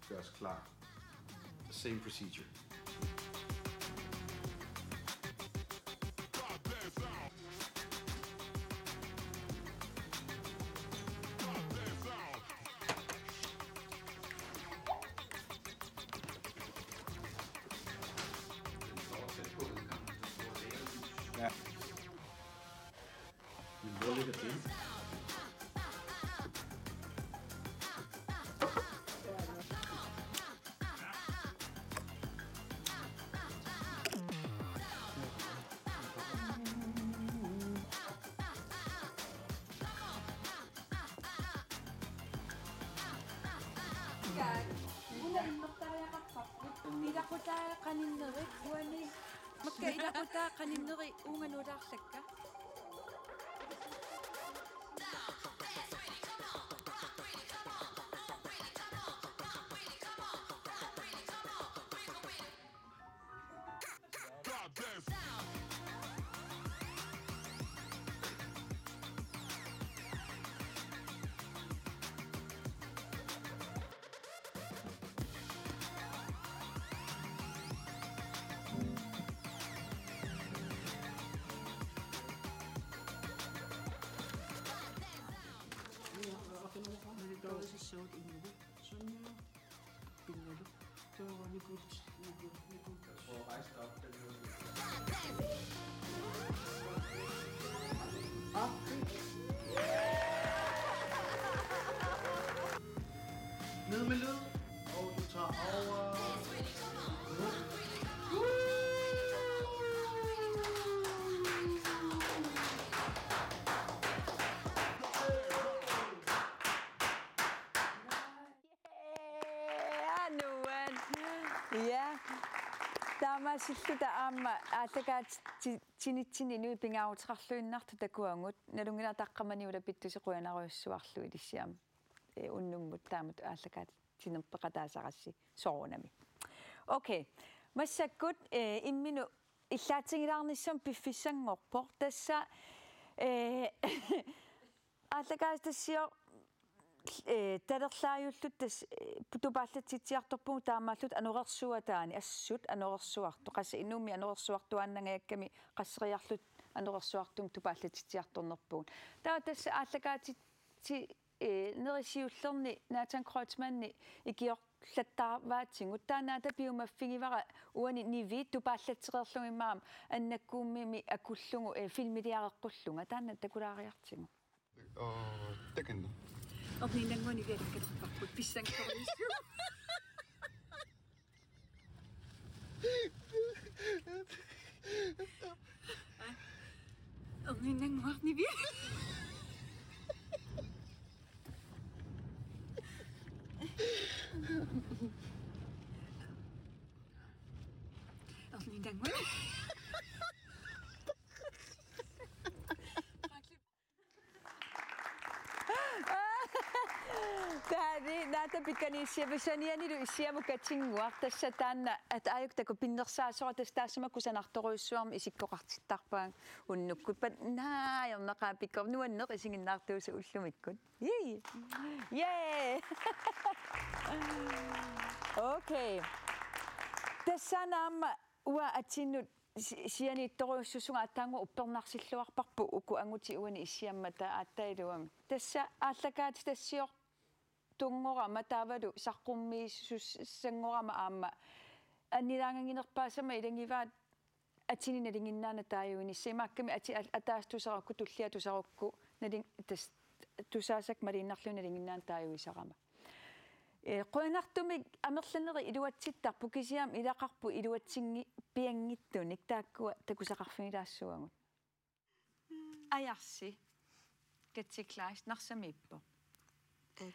K: gør os klar. The same procedure. Ja. Vi må lidt af det. Ned med lyd, og du tager over.
B: Ja, таамаасиллута аама аатакаат тинитсини пингаутрарлуиннарту такуангут налунгила таққаманиула питтусеқуянаруйуссуарлу илиссиам уннуммут таамат ааллакаат тинерпеқатаасарасси соорунами. Окей. Массаккут иммину иллаатсигилаарниссам пиффиссангорпор тасса ааллакаат тассио талерлааюллут тас путупааллатситсиарторпугу таамааллут анорерсуатаани ассут анорерсуарту қасса инуми анорерсуартуааннагакками qasseriarlut анорерсуартум тупааллатситсиарторнерпугун таа тасса ааллакаати нерисиуллерни наатан кройцманни икиорлаттааваатсигут таанаата пиумаффигивара уани ниви тупааллатсеқерлугимаам аннаккууммими акуллугу филмилиареққуллунга таана такулаариартигу
C: Такэнна.
B: Орнинангуни виалаккалерпарпут писсангторису. Орнинангуарни ви. Орнинангуни. Tadi nata pikanisia besaniani lu isiamu katsinguar tassa taanna at ayuk taku pinnersaasora tastaasama kusanartoruissuarmi isikkoqartittarpaan unnukkut pat naajerneqa pikkor nuanneq isinginnaartuusa ullumikkut yay okay tassanaamma ua atinnut siani toruissusunga ataangu uppernaarsilluarparpu uku anguti uani isiammata aattailuami tassa aallakaati tassior tungorama taavalu saqqummiissussangorama aamma annilaanganginerpaasama ilangivaat atininnalinginnaana taayuini simaakkami ati ataastusarukku tulliatusarukku naling tas tusaasak maliinnarluna linginnaan taayuisarama qoinartumik amerlaneri iluatsittarpu kisiam ilaqarpu iluatsingi piangittunik taakkua takusaqarfingilaassуагут аярси катсиклаас нарсамиппо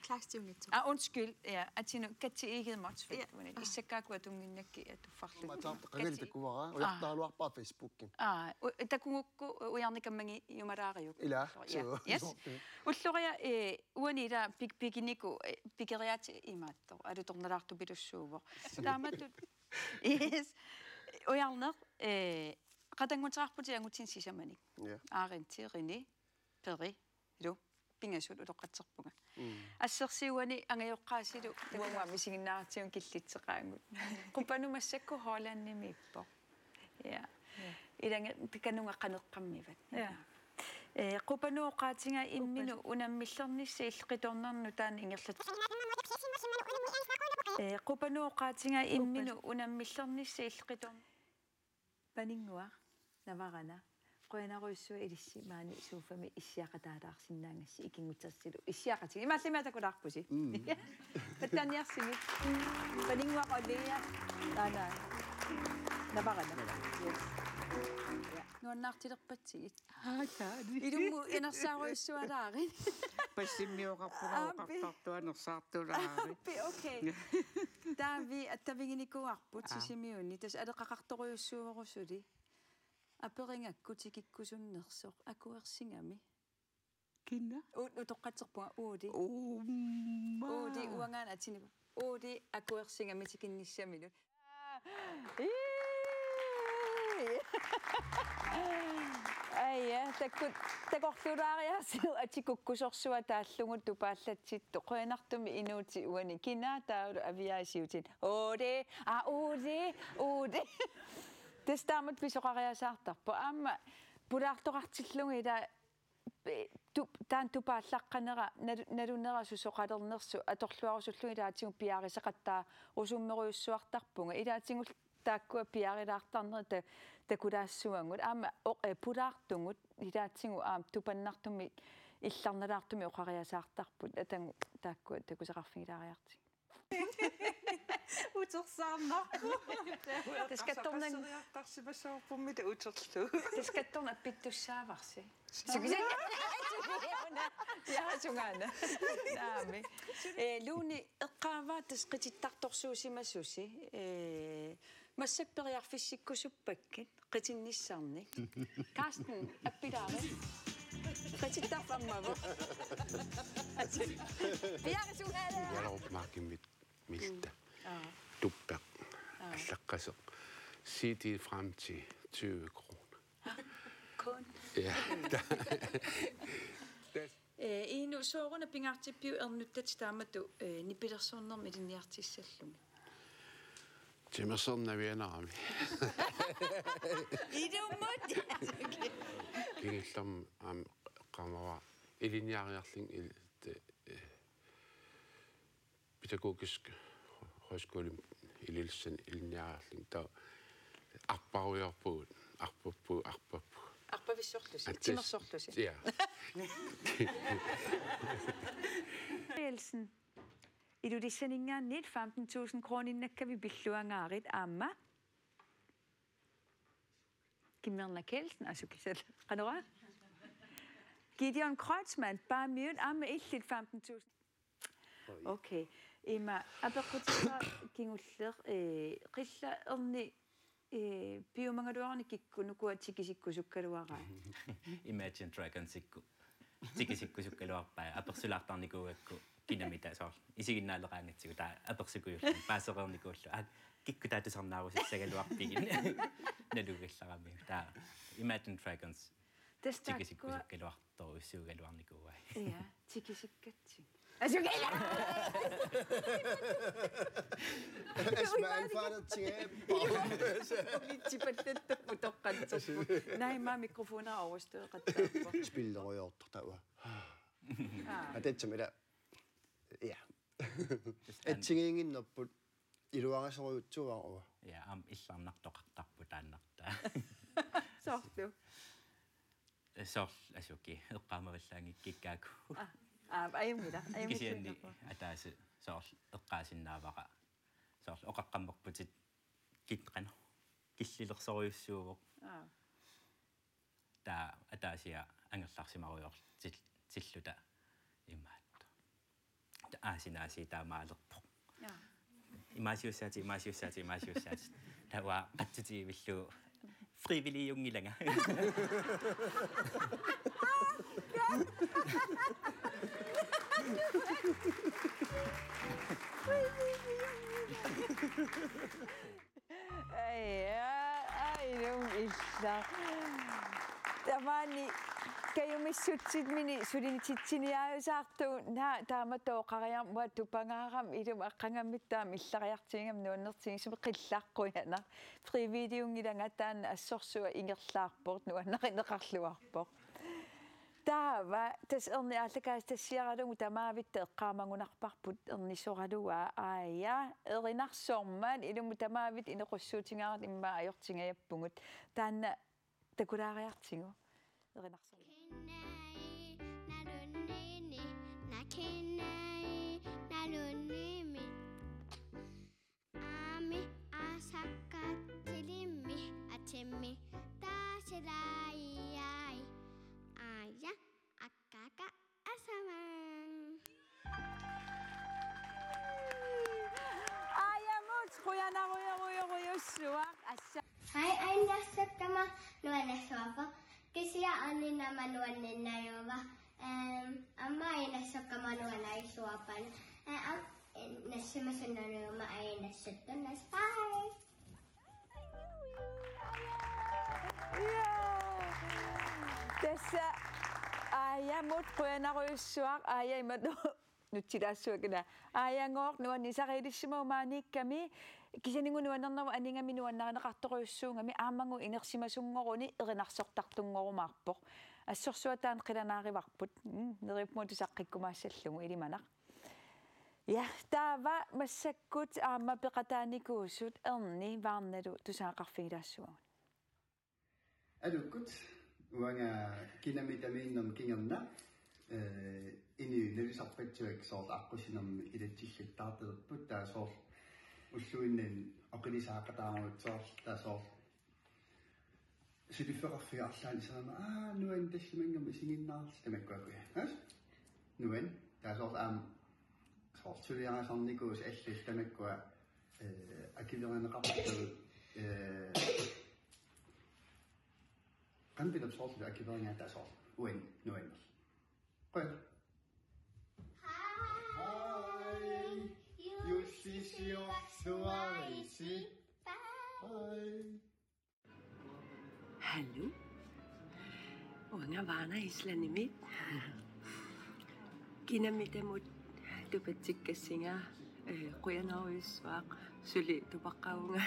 H: Klagsjunget.
B: Undskyld. Ja, atino katsi ikke motsvigt. Issakakua tunginnakki atuffarlu.
A: Qangalta kuwara uyartaaluarpaa Facebookin.
B: Takungukku ujarnikammangi yumalaariuk.
A: Ila.
B: Yes. Ulluria uanila pikiniku pikeriati imaattor alutornalaartu pilussuuvo. Taamatut. Yes. Ujarner qatangutarputi angutin sisamanik. Aarinti rini peri lu pingasut uloqqatserpunga. Assersiuani angajoqqaasilu uanga misiginnaartiun killitseqaangut. Qupanumassakku Hollandimippo. Ja. Ilanga pikanunga qaneqqammivat. Ja. Qupanuoqaatinga imminu unammillernissi illeqitornernu taani ingerlat. Qupanuoqaatinga imminu unammillernissi illeqitorn. Paningua navarana. Qoinaruissua ilissi maani suufami issiaqataalaarsinnaangassi ikingutsersilu issiaqati imaallimaatakularpusi. Pattaniarsimi. Paningua qollia. Ana. Navarana. Yes. Nuannaartilerpatsigit. Taani. Ilummu inersaaruissualaari.
T: Passimmiuqarpuruqartartuanersaartulaari.
B: Okay. Taavi attavinginikuarput sisimiunni tas aleqaqartoruissuuvorusuli. Aperingakkut ikikkusunnersoq akuersingami.
T: Kinna?
B: Utoqqatserpunga uudi. Uudi uangaan atinipu. Uudi akuersingami tikinnissaminu. Aia, takorlulaariarsiu atikukkusorsuа тааллугут тупааллатситто qoinartumi inuuti uani kina taulu aviaasiutin. Uudi. Testaamat pisoqariasaartarpo aamma pulaartoqartillungi ila taan tupaallaqqanera nalunerasu soqalernersu atorluarusullu ilaatigu piaarisaqattaa usummeruissuartarpunga ilaatigul taakkua piaarilaartarneri takulaassuangut aamma pulaartungut ilaatigu tupannartumi illarnalaartumi oqariasaartarput atangu taakkua takuseqarfigilaariarti.
F: Utersaarnarpu.
B: Taskattornang uterlu. Taskattorna pittussaavarsi. Ja sungana. Naami. Luuni eqqaavaa tasqitittartorsuusimassusi. Massapperiarfissikkusuppakkin qitinnissarnik. Karsten appilaari. Qitittarfammavo. Ja sungana.
V: Jalorpmaakimit milta. Tuppaq allaqqaseq CD frem til 20 kroner.
B: Kun.
V: Ja.
B: Inu sooruna pingaartippiu ernuttat taamatu nipilersornermi linniartissallumi.
V: Timersornavianarami.
B: Idummut.
V: Kingillam qamava ilinjaariarling pædagogisk højskole i Lillestrøm ilinjaariarling ta arparujarpuut arpappu.
B: Arpavissorlusi. Timersorlusi.
V: Ja.
B: Elsen. Ilulissaningaannit 15.000 krooninnakkavi pilluangaarit aamma. Kimmerna Kelsen asukisal qanora. Gideon Kreutzmann baamiun aamma illit 15.000. Okay. Ima apequtilla kinguller qilla erni piumangaluarni kikkunukua tikisikkusukkaluaraa.
W: Imagine Dragons ikku. Tikisikkusukkaluarpaa apersulartarnikuuakku kinamita soor. Isiginnaalleqaangatsigu taa apersukuyullu paasereernikuullu. Kikku taatusarnaarusiссагалуарпигин. Налугалларами taa Imagine Dragons. Tikisikkusukkaluartoru ussiugaluarnikuuai.
B: Ja, tikisikkatsi.
A: اسمع الفارط
B: Nej, maar mikrofoner er overstået.
A: Spil røyorter derude. Det som er ja. Et ting ingen op på i luar så ud to år.
W: Ja, illarnartoqartarpu taannarta.
B: Sortu.
W: Så altså okay. Eqqaamavallaangikkikkaakku.
B: Ajumida.
W: Kisianni ataase soor eqqaasinnaavaqa. Soor oqaqqammerputit kitqana. Killilersoruissuuvoq. Ta ataasia angerlarsimaruyor tilluta immaattu. аасинаси таамаалерпо имаасиуссаати тава qatсутивиллу фривилиунгилага
B: Ai nung illa. Tamani kayo missutsit mini sulinitsitsiniaayusaartu na taamatoqariam wa tupangaaram ilum aqqangammittaam illariartingam nuannertigisum qillaaqquyana frividiungilanga taana assorsua ingerlaarport nuannarineqarluarpoq taava tas erni allakaas tassiaralungu tamaavitta eqqaamangunarparput ernisoraluwa aaya erinarsorman ilumu tamaavit inequssuutingaarat imma ajortingajappungut taanna takulaariartingu erinarsorman
D: Ami asakattilimmi atemmi taasilaayai aya akkaka asaman
B: Ayamut quyanaruyaruyaruyussuaq assa
D: Hai ainassakama nuanassuafa kisia annina manuanninajuva amma ainassakama nuanaisuapan nassimasunnaruuma ainassattunas bye
B: Tässä ayamut quyanaruyussuaq ayaimat nutsilaassugana ayangoor nuannisariilissimaumaanikkami kisaningu nuannernaru aningami nuannarineqartoruissuungami aamangu inersimasungoruni erinarsortartungorumaarpoq assorsuataan qilanaarivarput neripmuut saqqikkumaassallungu ilimanaq ja taava massakkut aamma peqataanikuussut erni vaarnalu tusaaqarfigilaassuagun
A: Alukkut uanga kinamitameennerm kingerna ini nelisarpatsuak soort aqqusinermi ilatsillattaartelerput taasoor уллуиннан оқилисаақатаармут соорл тасоор силиффеқарфиарлаани саама нуан тассимангам исигиннаарс тамаккуакуя хас нуан тасоор соортулиарасарникуус аллал тамаккуа акилеринеқарту qanpilap soorlu akiveringaa taasoor uan nuanner qoy
E: Hallo. Unga vana islanimit. Kinamitamut tupatsikkasinga quyanaruyussuaq suli tupaqqaunga.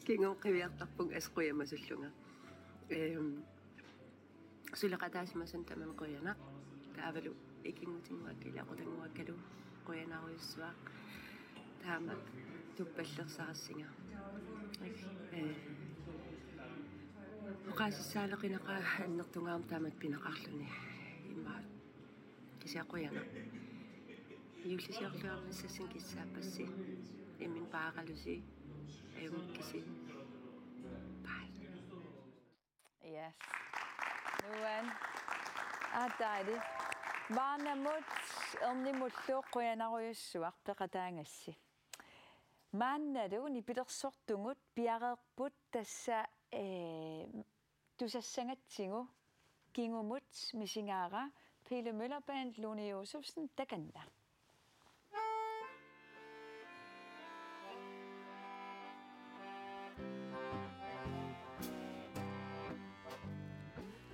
E: Kingoqiviartarpung asquyamassullunga. Suleqataasimasun taman quyanaq taavalu ikingutinuakkilaqutanguakkalu quyanaruyussuaq taama tuppallersarassinga oqaasissaaleqinaqa annertungaam taamat pinaqarluni immaat kisiaquyana yullisiorluarnissassin kissaapassi immin paaqalusi ayumikkisi bye
B: Yes nuan aataali vaanamut ernimulluuq quyanaruyussuaq peqataangassi maannalu nipilersortungut piareerput tassa tusassangatsingu kingumut misingaara Pille Møller Band Lone Josefsen takanna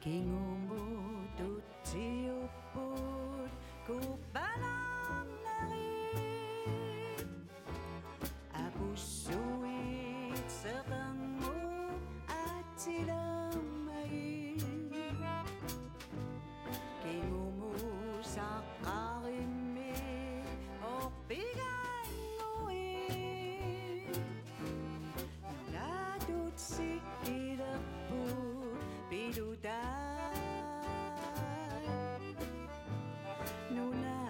L: Kingumut utiuput kupalang narit apusuit serangmu atilamay Kingumu sakarimi o piganguin Nadut si ilaput pilutan Nuna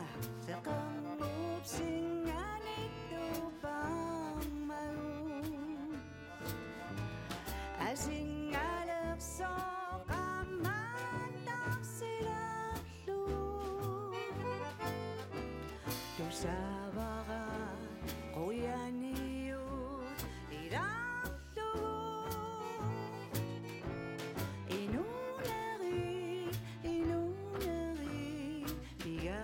L: sa kangup singanit upang maroon Asing alap so kamantak sila lun Usavaga qoyaniut iraqtugu inuneri biga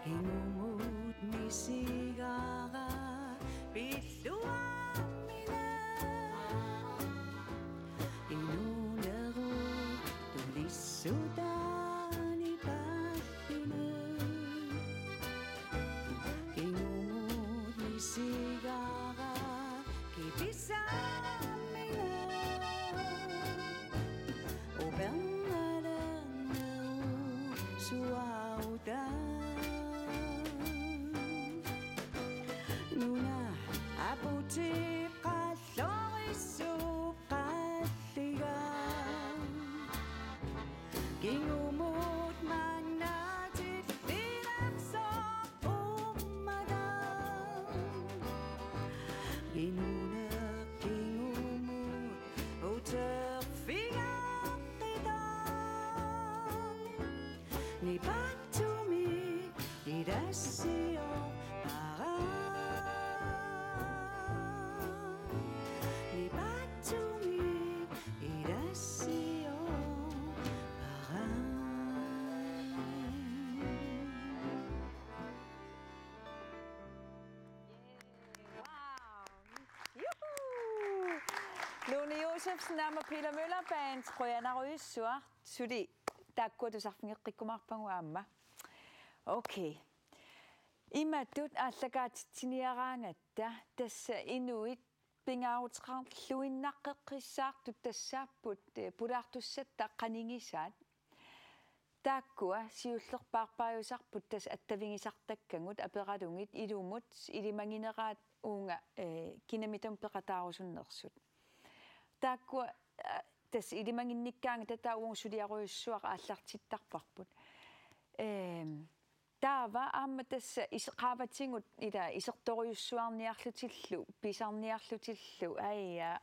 L: Hingumut misigaga pitluamina inunaru tulisudani patina Hingumut misigaga kipisamina Obengalanu suaudan Nuna aputi qalloisu qalliga Gingumut mannatit linaqso ummada Ginunak gingumut uterfigaqida Ni batumi idasio Ni batumi idasio
B: Lone Josefsen ama Peter Møller Band qoyanaruyussuar suli taakkuatusarfingeqqikkumarpangu aamma. Okay. Imattut ааллакаатитсиниараангаtta тасса инуит пингаавутеқар луиннаққеққиссаартут тассааппут пулаартуссат таққанингисаат тааккуа сиуллерпаарпааюсарпут тас аттавингисартаккангут апералунгит илумут илимангинераат уунга кинамитам пеқатаарусуннерсут тааккуа тас илимангинниккаанга татауун сулиаруйуссуар ааллартиттарпарпут таава аамматасса исеқааватингут ила исерторюссуарниарлутиллу писарниарлутиллу аия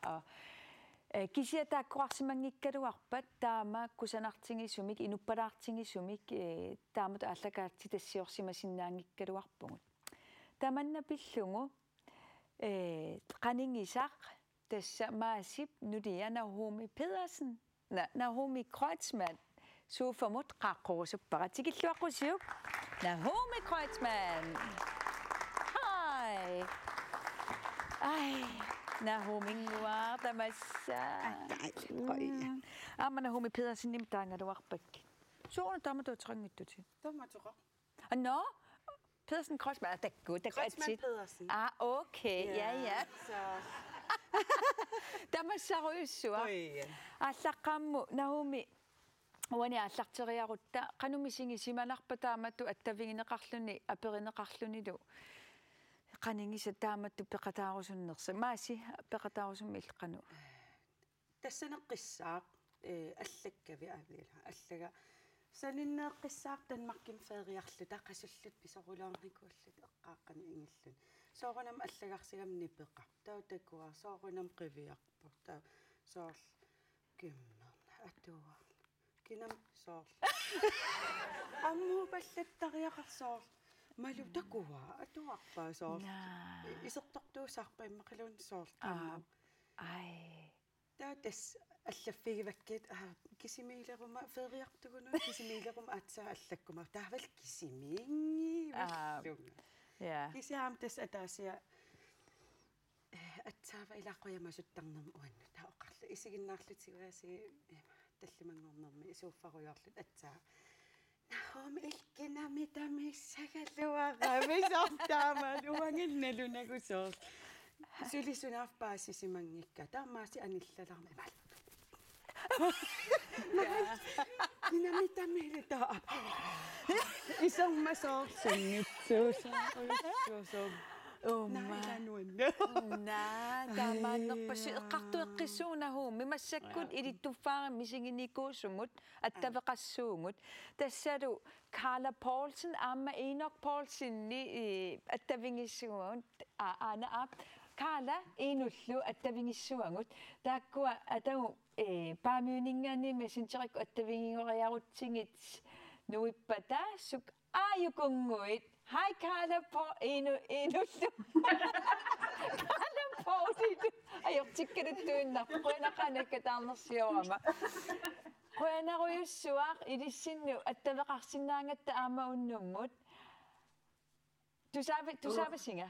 B: кисиатааккуарсимангиккалуарпат таама кусанартингисумик инуппалаартингисумик таамат ааллакаатти тассиорсимасиннаангиккалуарпугут таманна пиллугу qaningisaq tassa maasip nudiana Naomi Pedersen Naomi Kreutzmann suufamut qaqqorusupparat tikilluaqqusiuk Naomi Kreutzmann hi ai Naomi nguar tamassa amma Naomi Pedersen nimtaangaluarpakki suuna tamatu trangittuti
H: Tomatuqa
B: no Pedersen Kreutzmann
H: Kreutzmann Pedersen
B: okay ja тамассаруйуссуа ааллаққаамму Наоми уани ааллартериарутта qanumisiŋi simanarpa taamattu attavigинеқарлуни аперинеқарлунилу qaninngisa taamattu peqataarusunnersa maasi peqataarusummi иллqanu
H: тассанеққиссаақ аллаккави аавила аллага саниннеэққиссаақ танмарким феериарлу таққасуллут писорулаарникууллут эққааққани ингиллун соорунам аллагарсигамни пеқар таутакуа соорунам қивиарпу таа соорл киммерна атуа кинам соорл амму паллаттариақарсоорл малу такуа атуарпаа соорл исертортуусаарпа иммақалуун соорл
B: ай
H: тас аллаффигиваккит кисимиилерума фериартугуну кисимиилерума атсаа аллаккума таавал кисимиинги виллунга кисиаам тас атаасиа атсаава илааққуяма суттарнерма уанну таоқарлу исигиннаарлутигуаси таллимангорнерми исууффаруйорлут атсаа нахом илкинами тамиссагалуарависортаама луангилналунагусоор сулисунаарпаассисимангикка таамааси аниллаларми имал нинами тамилутаа исэрмасоорсунгитсуусааруйуссуусоо
B: таамааннерпаси эққартуэққиссуунагуумми массаккут илиттуффаарам мисигиникуусунгут аттавеқассуунгут тассалу Carla Paulsen аама Enoch Paulsen-ни аттавингиссугуун аана Carla инуллу аттавингиссуангут тааккуа атагу паамиунингани мессенджерик аттавингиориарутсигит нуиппата сук ааюкунгуит Hi Carla inullu Carla Paulsen ajortikkaluttuinnar qoinaqanakkatarnersiorama qoinaruyussuaq ilissinnu attaveqarsinnaangatta aama unnummut tusaavisinga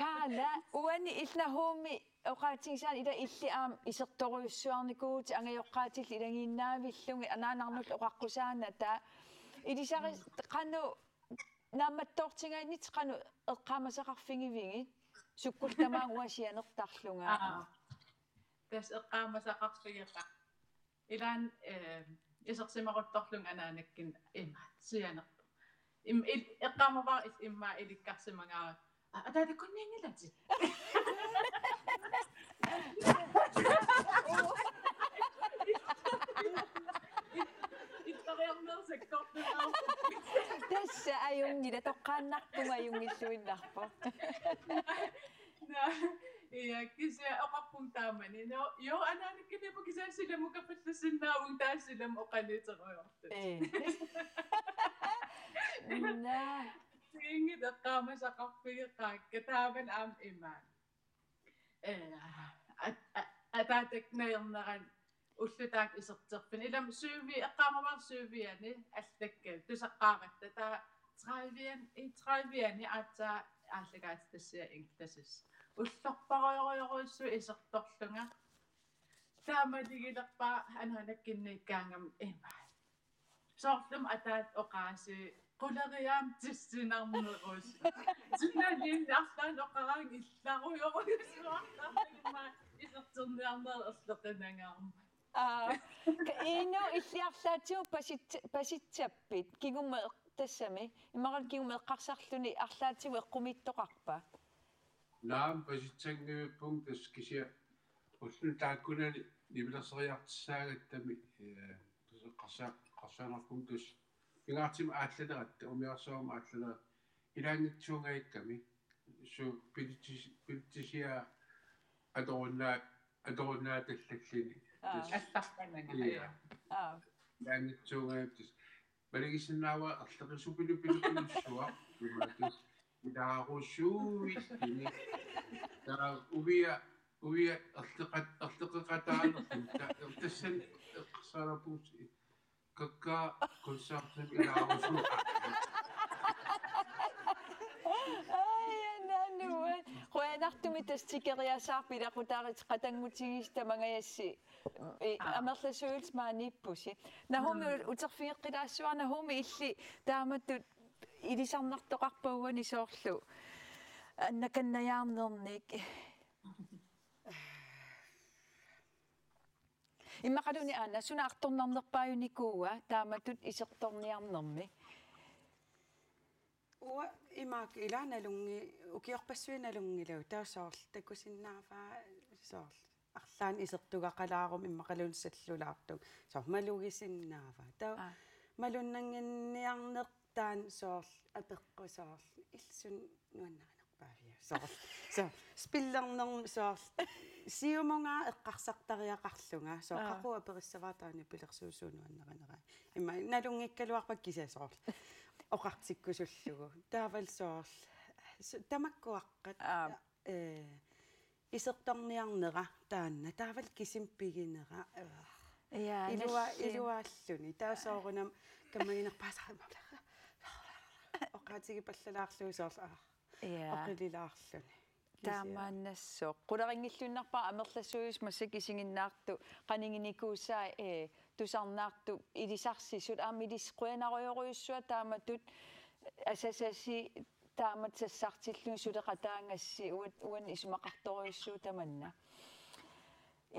B: Carla uani ilnahuumi oqaatingsaan ila illi aam isertoruyussuarnikuuti angajoqqaatilli ilangiinnaavillungi anaanarnullu oqaqqusaana taa ilisari qanu наамматтоортингаанит кану эққаамасақарфингивиги суккултамаан уасианертарлунга
F: тас эққаамасақарфигеқа илаан исерсимарутторлун анаанаккин има сианерпа им эққаамаваа имма иликкарсимагаа атаата куннингилати
B: Tässä ajungilla toqqaannarpunga ajungilluinnarpo.
F: Ja kisa oqarpun taamani no yo anaanikkinepu kisaassilamu kapallassinnaavun taassillam oqaliteruyortu. Ingit eqqaamasaqarpigeqaakka taavan aam imaan. Ataataknaerneran уллутаак исертэрпин илам сууви эққаамавар суувиани аллакка тусаққааратта таа 30-ани аатсаа ааллагаат тассиа ингтасис уллорпариориоруссу исерторлунга таамалигилерпаа анаанаккинниккаангам има соорлум атаат оqaasi quleriaam тиссинарнерус синналин арлаан оqaraang илларуйоруссуартарма исертерниарнер эрлеқинангаарма
B: ino illiarlaatigu pasitsapпит kigumme тассами имарал кигуме эққарсарлуни арлаатигу эққумиттоқарпа
V: наам паситсангивиппун тас кися уллун тааккунани нивилерсериартиссаагаттами қарсаанерпун тус пингаартима аалланератта умиарсоорма аалланера илаангитсуунгаикками су политисиа адорунаа таллаллини
F: аттарпаннага
V: илаангитсуунгаиптис малигисиннаава арлеқисупилупилупилуссуа имаатус илаарусууи ини таа увиа арлеқатаанерлун тассан эққарсаарапуус какка консартен илаарусуу
B: qoyanartumi tastikeriasaarpi ilaqutaarit qatangutigistamangayassi amerlasuuls maaniippusi nahumi uterfiiqqilaassua nahumi illi taamattu ilisarnartoqarpauani soorlu annakannayaarnernik иммақалуни аана суна арторнарнерпааюникууа тааматут исерторниарнерми
H: уа имаак илааналунги укиорпассуиналунгилау таасоорл такусиннаафаа соорл арлаан исертугақалаарум иммақалунсаллулаартуг соормалугисиннаафа таа малуннангинниарнертаан соорл апеққусоорл иллсун нуаннаринерпаавиа соорл со спиллернерм соорл сиумунгаа эққарсартариақарлунга соқақуа периссаваатаани пилерсуусуунуаннеринера имма налунгиккалуарпак кисасоорл оқартиккусуллугу таавал соорл тамаккуаққат
T: исертарниарнера таанна таавал кисимпигинера илуааллуни таасоорунам камагинерпаасаама оқаатиги паллалаарлуисоорла оқилилаарлуни
B: таамааннассоо qularingillunnarpa amerlasuus massakisingиннаарту qaninginikussaa tusarnaartu ilisarсисут аамилис quyanarioriussua taamatut asasasi taamat sassartillun suleqataangassi uan isumaqartoriussuu tamanna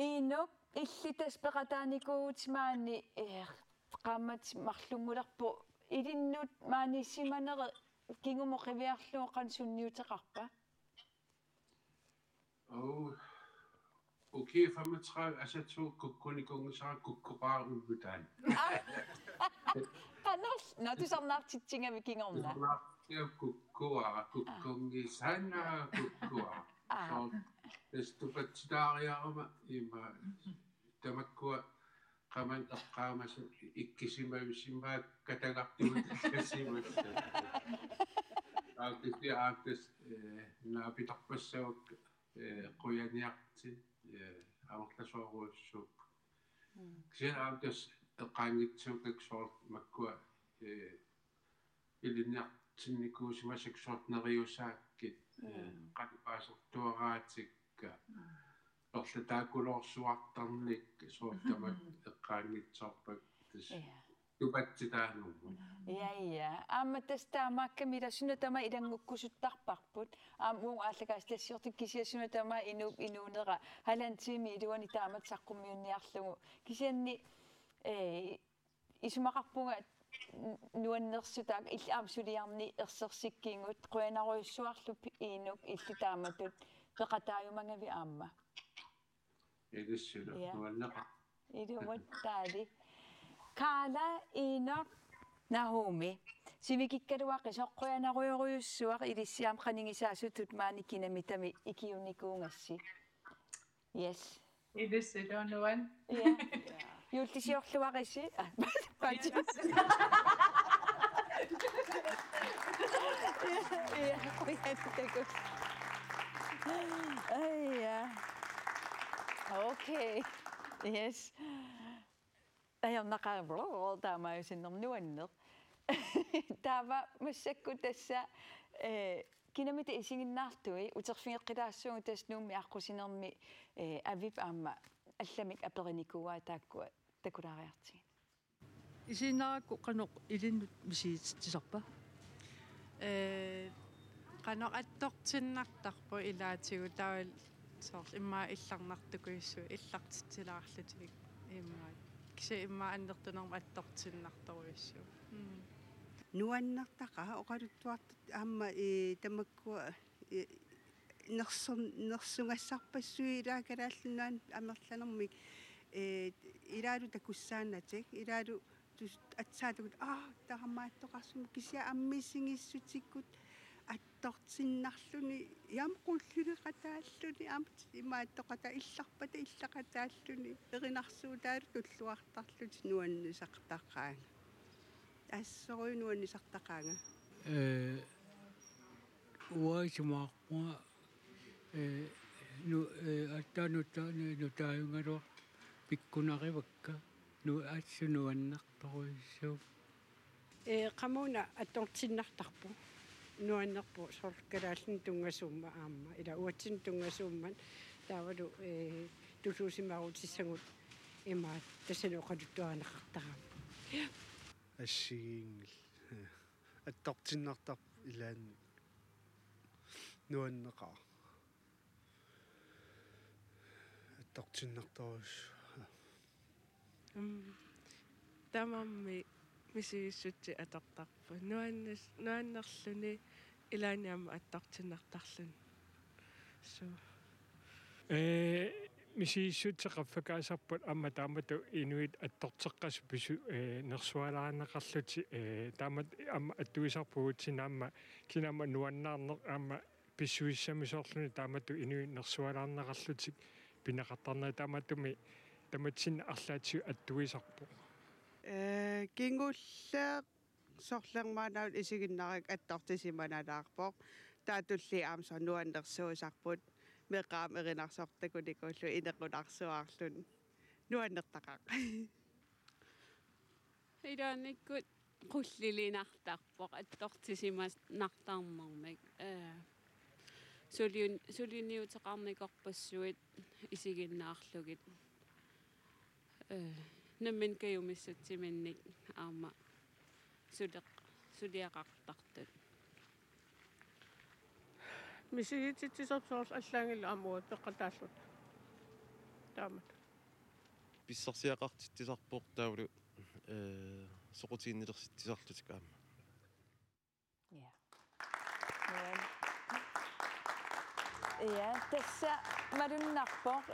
B: inuk illitas peqataanikuutimaani qaamat marlungulerpu ilinnut maanissimanere kingumoqiviarluu qansunniuteqarpa
V: okei 35 asatsuuk kukkunikungusara kukkuqaaruugutaan
B: qanos natusarnaartitsingavi kingorna
V: kukkuara kukkungisanna kukkua estupatsitaariaruma ima tamakkua qaman eqqaamasa ikkisimavisimmaat katagartuut kasimussa aakisi aakas naapitarpassavak quyaniarti amorlasuaruussuuk kisen aakas eqqaangitsuukak soort makkua ilinniartinnikuusimasik soortneriusaakkit qatipaasertuaraatikka orlataakulorsuartarnik soortamak eqqaangitsorpak tupatsitaanummu
B: ja aamatastaamaakkamila sunatama ilangukkusuttarparput aamuun aallakaaslassiortik kisiassunatama inuunera halantiimi iluani taamat saqqummiunniarlugu kisianni isumaqarpunga nuannersutaak illaamsuliarni ersersikkiingut quyanariussuarlup iinuk illitaamatut peqataayumangavi aamma
V: edissula nuanneqa
B: ilumat taali kaala iinok Nahumi simikikkaluaq isoqquyanaruyoruyussuaq ilissiaam qaningisaasutut maanikkinamitami ikiunikuungassi yes
F: ilissiloonuan
B: yuullisiorluaqissi okay yes ajornaqaarbloo taamaajusinnernuanneq taava massakku tassa kinamita isinginnaartui uterfingeqqilaassuu tasnuummi aqqosinermi avip aamma алламик апериникуа тааккуа такулаариартиг
J: исиннаакку канеқ илиннут мисиитсисарпа
O: канеқ аттортиннартарпу илаатигу таавал соор иммаа илларнартукуиссу иллартитсилаарлутик иммаа киса иммаа аннертунерма аттортиннарторуиссу
T: нуаннартаqa оқалуттуартут аама тамаккуа нерсунгассарпассуи илаакалааллунаан амерланермик илаалу такуссаанатик илаалу атсаатагут тарамааттоқарсуми кися аммиссингиссутиккут аттортиннарлуни ямқуллулеқатааллуни амт имааттоқата илларпата иллақатааллуни эринарсуутаалу туллуартарлути нуаннисартаққаанга ассоруйнуаннисартаққаанга
G: уаисумаарпуа аттанутаанутааюнгалуар пиккунаривакка ассунуаннарторуиссуу
O: qamuna attортиннартарпу нуаннерпу соркалааллин тунгасуумма аама ила уатсин тунгасуумман таавалу тусуусимарутиссагут имаа тассануоқалуттуаанеқартарама
P: ассигиингил аттортиннартар илаанни нуаннеqa аттортиннарторус
O: тамамми мисииссутти атортарпу нуаннерлүни илааниама аттортиннартарлун су
Q: мисииссутеқарфакаасарпут амма таамату инуит аттортеққас пису нерсуалааанеқарлути таамат амма аттуисарпуутсинаама кинама нуаннаарнеқ амма писсуиссамисоорлуни таамату инуит нерсуалаарнеқарлутик пинеқартарнаа тааматуми таматсин арлаатсу аттуисарпу
T: кингуллаа сорлермаанаут исигиннарак аттортисиманалаарпоқ таатулли аамсо нуаннерсуусарпут meqaam erinarsortakunikуулlu inequnarsuaarlun nuannertaqaq
R: Ilaanikut qulliliinartarpoq attortisimas nartarmarmik suliniuteqarnikorpassuit isiginnaarlugit nammin kayumissatsimинник аама suliaqartartut
O: мисигитсисорсоорл аллаангилла амуут пеққатааллут таамат
S: писсарсиақартиттисарпоқ таулу соқутииннилерситсисарлутик аама
B: Ja, tässä madunarpoq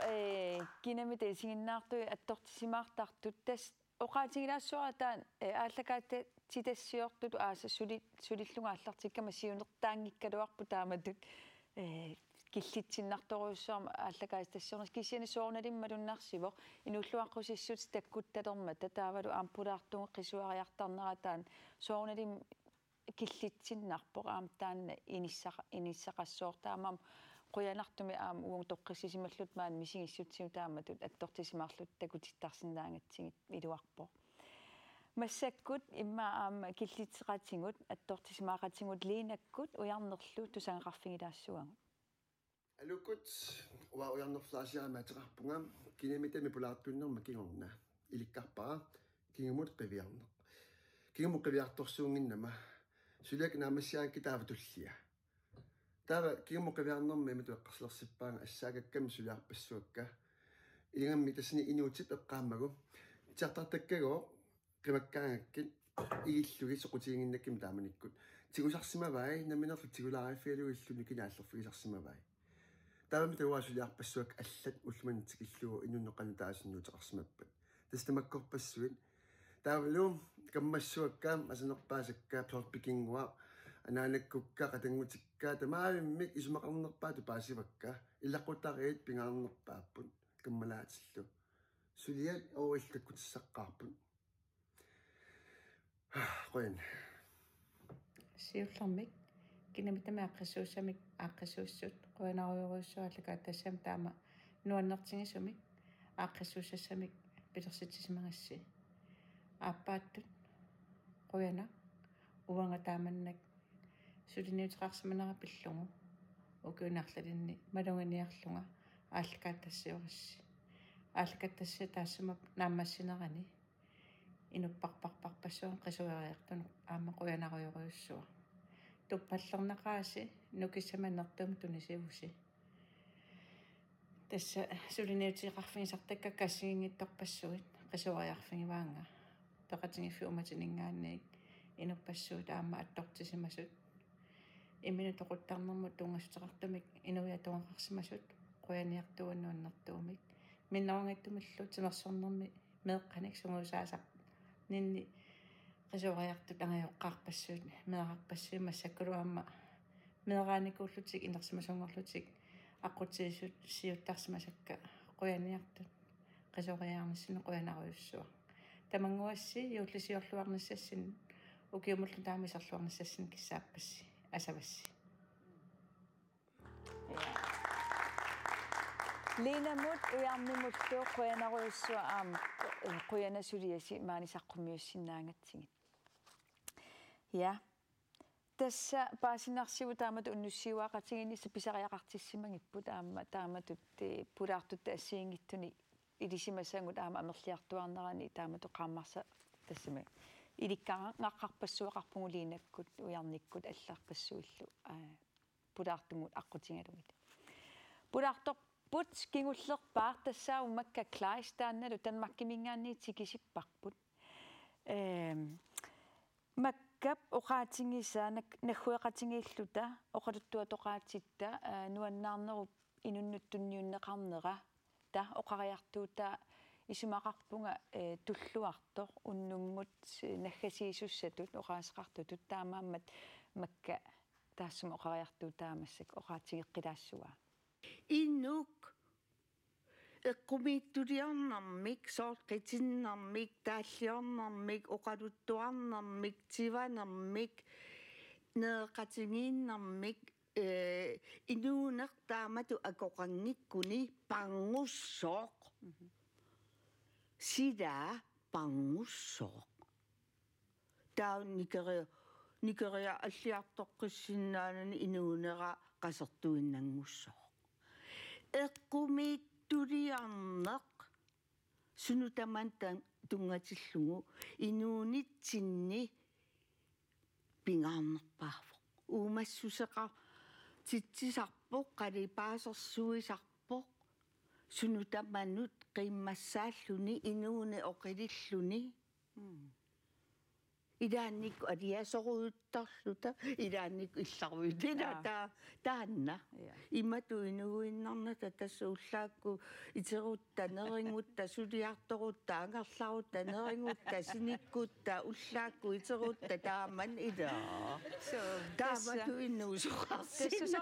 B: kinamit isiginnaartui attortisimaartartut tas oqaatigilaassuarataan ааллакаатта титассиортут ааса сулиллунга аллартиккама сиунертаангиккалуарпу тааматут киллитсиннарторуйуссуарма ааллакаас тассорнас кисиани соорналиммалуннарсивоq инуллуаққусиссут таккутталерма татаавалу аампулаартугу қисуариартарнератаан соорналим киллитсиннарпоq аамтаанна иниссақассуортаамам quyanartumi aam uung toqqissisimallut maan misingissutsimu taammatut attortisimaarlut takutittарсинаангатсигит илуарпо массаккут имма аама киллитсеқатингут атторtisimaaqatiнгут лиинаккут уярнерлу тусангақарфигилаассуагут
A: алуккут уярнерлаасиарамаатеқарпунга кинамитами пулаартуннерма кигорна иликкарпара кингумут қивиарнеқ кингумут қивиарторсуунгиннама сулиак наамассиаанки таава туллия таава кигумоқивиарнэрми митуэққарлерсиппаага ассаагакками сулиарпассуакка илгамми тассини инуутип эққааммагу тиартартаккагоо қимаккаагаккит игиллуги соқутиингиннаккими тааманиккут тигусарсимавай наминерлу тигулаариффиалугиллуни кинааллерфигисарсимавай таавами тауаа сулиарпассуак аллат уллуманитикиллугу инуннеққани таасиннуутеқарсимаппат тастамаккорпассуит таавалу каммассуаккаам асанерпаасаккаа плорпикингуа анаанаккукка қатангутикка тамаавиммик исумақарнерпаату паасивакка иллаққутариит пингаарнерпааппут каммалаатиллу сулиат оуиллаккутиссаққарпут қоин
H: сиуллэрмик кинамитами аққиссуусамик аққиссууссут қуанаруйоруйуссуаллака тассам таама нуаннертигисумик аққиссууссассамик пилерситсимагасси ааппааттут қуяна уанга тааманнак сулиниутеқарсиманера пиллугу укуинарлалинни малунганиарлунга ааллакааттассиорисси ааллакаттасси таассама нааммассинерани инуппарпарпарпассуа қисуариартуну аама қуянаруйоруйуссуа туппаллернақааси нукиссаманнертуми тунисиуси тасса сулиниутеқарфигисартакка кассигингитторпассуит қисуариарфигиваанга тоқатингиффи уматинингаанник инуппассуут аама аттортисимасут иммина тоқуттарнэрмут тунгасутеқартумик инуиатунгақарсимасут қуяниартуаннуаннэртуумик миннаунгаттумиллу тимерсорнэрми меэққаник сунгусаасақ нинни қисуариартут ангайоққарпассуут меэқарпассуи массаккулуамма меэрааникууллутик инерсимасунгорлутик аққутсиисут сиуттарсимасакка қуяниартут қисуариаарниссину қуянаруйуссуа тамангуасси юуллисиорлуарнассассин укиумуллу таамисарлуарнассассин киссааппасси асавасси
B: линамут уярнимуллу қуянаруйуссуа аам қуянасулиаси маанисаққумиуссиннаангатсигит я тасса паасинарсиву таамат уннуссиуаақатигинисса писариақартиссимагиппут аама тааматут пулаартутта ассиингиттуни илисимасангут аама амерлиартуарнерани таамату qaammarsa тассами иликкаангаққарпассуақарпугулиинаккут уярниккут аллаарпассуиллу пулаартумут аққутингалугит пулаарторпут кингуллерпаар тассаау макка клаистаанналу танмаккимингаанни тикисиппарпут маккап оqaатингисаанак наггуеқатингииллута оқалуттуатоqaатитта нуаннаарнеру инуннуттунниуннеқарнера та оқариартуута исумақарпунга туллуартор уннунгмут наггасиисуссатут оқаасеқартутут таамааммат макка таассума оқариартуутаамассак оқаатигеққилаассуа
I: иннук эққумииттулиарнармик соорқитиннармик тааллиорнармик оқалуттуарнармик тиванармик неэқатигииннармик inuunertaamatu akoqangikkuni pangussooq sidaa pangussooq taun nikeria alliartoqqissinnaanani inuunera qasertuinnangussooq eqqumiittuliarneq sunutaman tungatillugu inuunitsinni pingaarnerpaarfoq uumassuseqa titsisarpoq qalipaasersuisarpoq sunutamanut qimmassaalluni inuuni oqililluni ilaannikku aliasoruuttarluta ilaannikku illarvitina taanna imatu inuuinnarnata tassuullaakku iterutta neringutta suliartorutta angerlarutta neringutta sinikkutta ullaakku iterutta taaman ilaa taamatu innuusoqarsina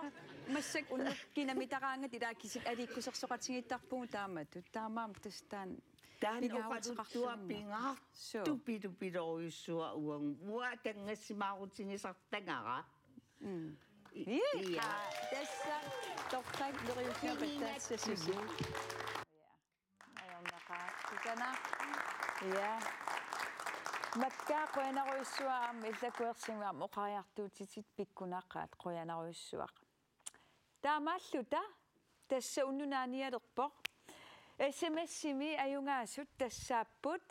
B: масsak уннут кинамитараангат илаакисик аликкусерсоқатсигиттарпугу тааматут таамаам тастаан
I: таан оқатуа пингаа тупилоруйуссуа уан уа тангасимаарутинисартангара
B: Ja, tassa toqtak leriukiapataassasusi. Ja. Ayonnaqa kitana. Ja. Makka qoyanaruissuaam illakuersingaam oqariartuutitit pikkunaqaat qoyanaruissuaq. Taamaalluta tassa unnunaanialerpoq SMS-imi ajungaasut tassaapput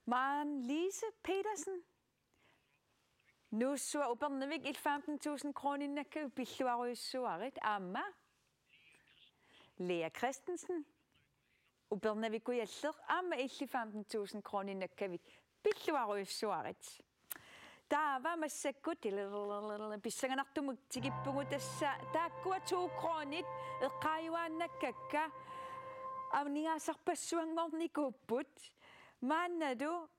B: Maren Lise Petersen Nussua upernavik 15.000 kroninakka pilluaruissuarit aamma Lea Christensen upernavikujalleq aamma 15.000 kroninakka pilluaruissuarit taava massakkut pissanganartumuk tikippungu tassa taakkua 2 kronit eqqaayuaannakkakka amningaasarpassuanngornikuupput maannadu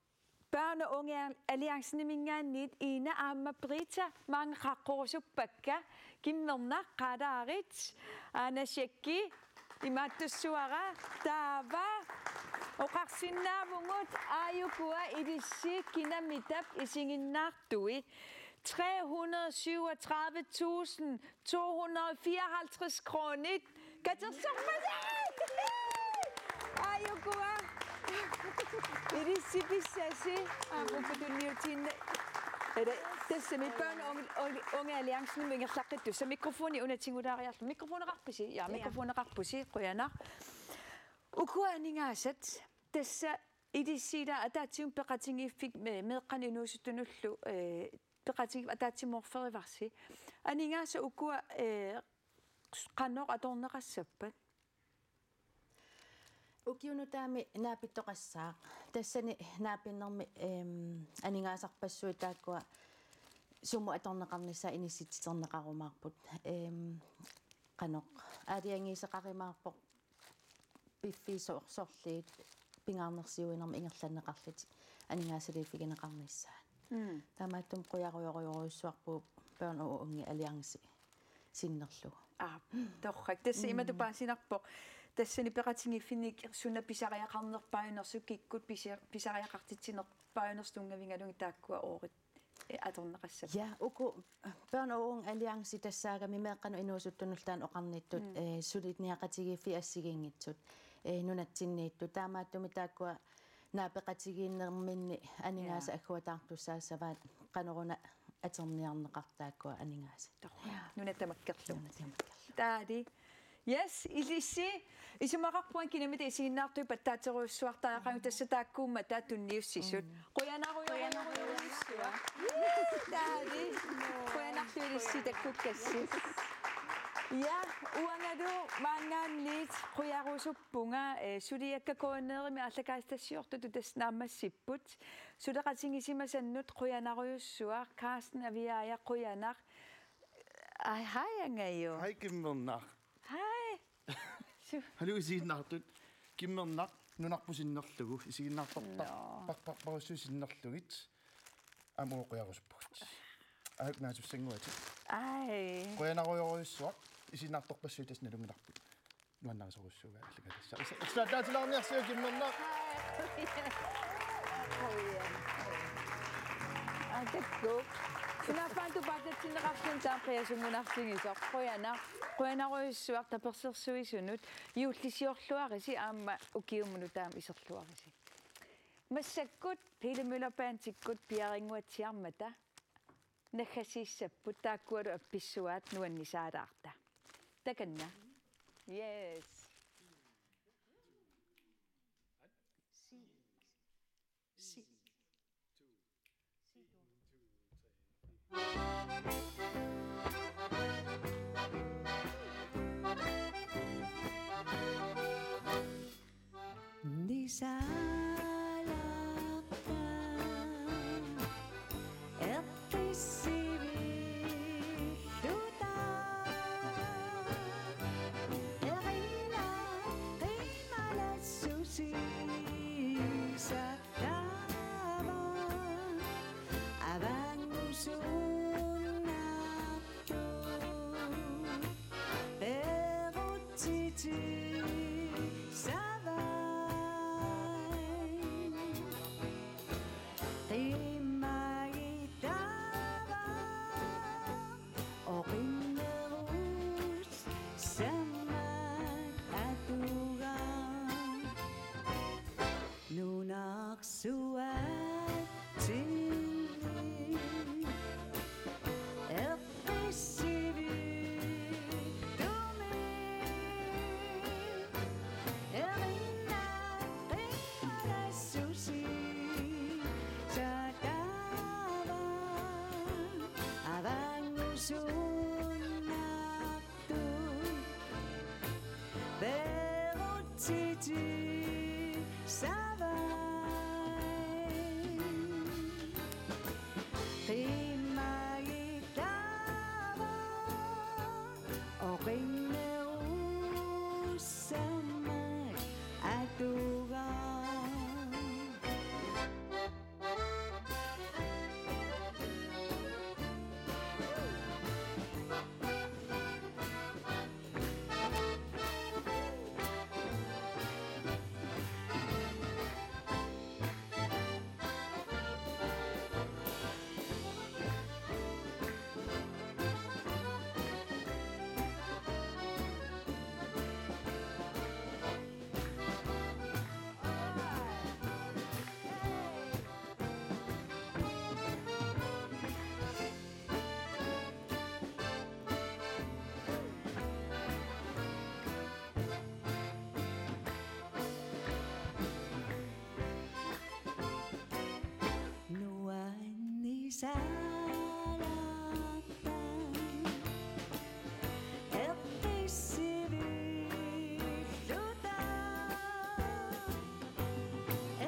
B: Børn og unge alliancen mingaanit ina aamma Brita mange qaqqorusuppakka kimmerna qadaarit anashakki imattussuara taava oqarsinnaamungut aayukua idissi kinamitap isinginnaartui 337.254 kronit katersormasa aayukua idissi pissasi aamukutunniutinna tässä mi børn unge alliancen mingerlaqittu sa mikrofoni unatingulaariarlu mikrofoneqarpusi ja mikrofoneqarpusi quyana ukuaningaasat tässä idissida ataatium peqatingiiffik meeqqan inuusuttunullu peqatingiif ataatimorferivarsi aningaasa ukua qannoq atorneqassappat
M: ukiunutaami naapittoqassaaq tassani naapinnermi aningaasarpassui taakkua sumu atorneqarnissa inissititerneqarumaarput qanoq aaliangiiseqarimaarpoq piffiisoorsorliit pingaarnersiuinermi ingerlanneqarlati aningaasaliiffigineqarnissaan taamaattum quyaruyoruyoruissuarpu børn og unge alliance sinnerlugu
B: torrak tässä imatupaasinarpoq tassani peqatingiiffinik sunna pisariaqarnerpaajunersukikkut pisariaqartitsinerpaajunerstungavingalungi taakkua oorit atorneqassap
M: ja uku børn og unge alliance tassaagami meeqqanu inuusuttunultaan oqarnittut sulitniaqatigiiffi assigingitsut nunatsinniittu taamaattumi taakkua naapeqatigiinnerminni aningaasa akkuataartussaasavaat qanoruna aterniarneqartaakkua aningaasa
B: nunattamakkerlu taadi Yes, ilissi isumaqarpuan kinamita isiginnaartui pattaateruissuartaaqangu tassa taakkuumma taattunniussisut quyanaruyuruissua taadi quyanarlu ilissi takkukassi ja uangadu maangaanniit quyaruusuppunga suliakkakuanneerimi allakaastassiortutu tasnaammassipput suleqatingissimasannut quyanaruyussua Karsten aviaaya quyanar ai haiangayo
K: Hej kimmernar
B: Hej.
K: Hallo isiinnaartut kimmernar nunarpusinnerlugu isiginnaartorparparparussuusinnerlugit amuoqiaruspugut aak naasussangуати
B: ai
K: qoyanaruyoruissuaq isiinnaartorpassuutas nalungilarput nuannaasorussuuga allakatassa islaataatilarniarsiu kimmernar
B: Atakku Sinapantu patatsinneqarlun taaqqiasungunartingisoq qoyanaruissuaq tapersersuisunut juullisiorluarisi aamma ukiumunu taam iserluarisi. Massakkut hilimyllerpaantikkut piaringuatsiarmata nakhasiissapput taakkualu appissuaat nuannisaalaarta. Takanna. Yes.
L: Si. Nisalakka eqqissivillutta erilla qimalassusi sattava avangusunnattu perutsiti Salakka eqqissivillutta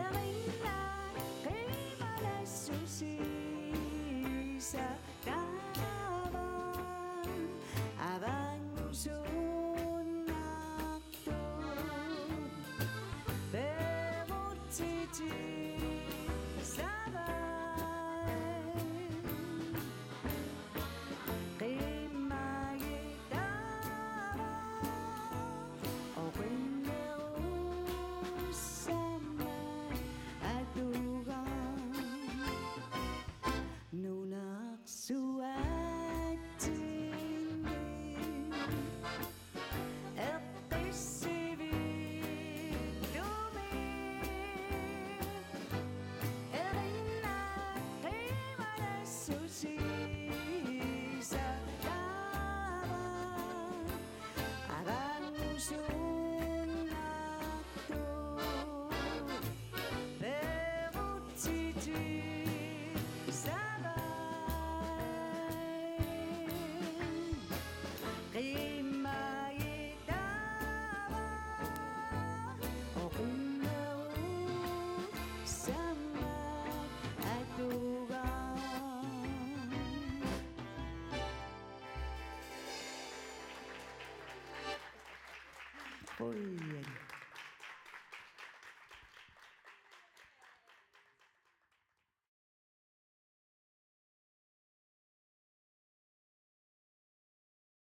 L: erilla qimalassusi sattava avangusunnattu perutsiti
I: Oi,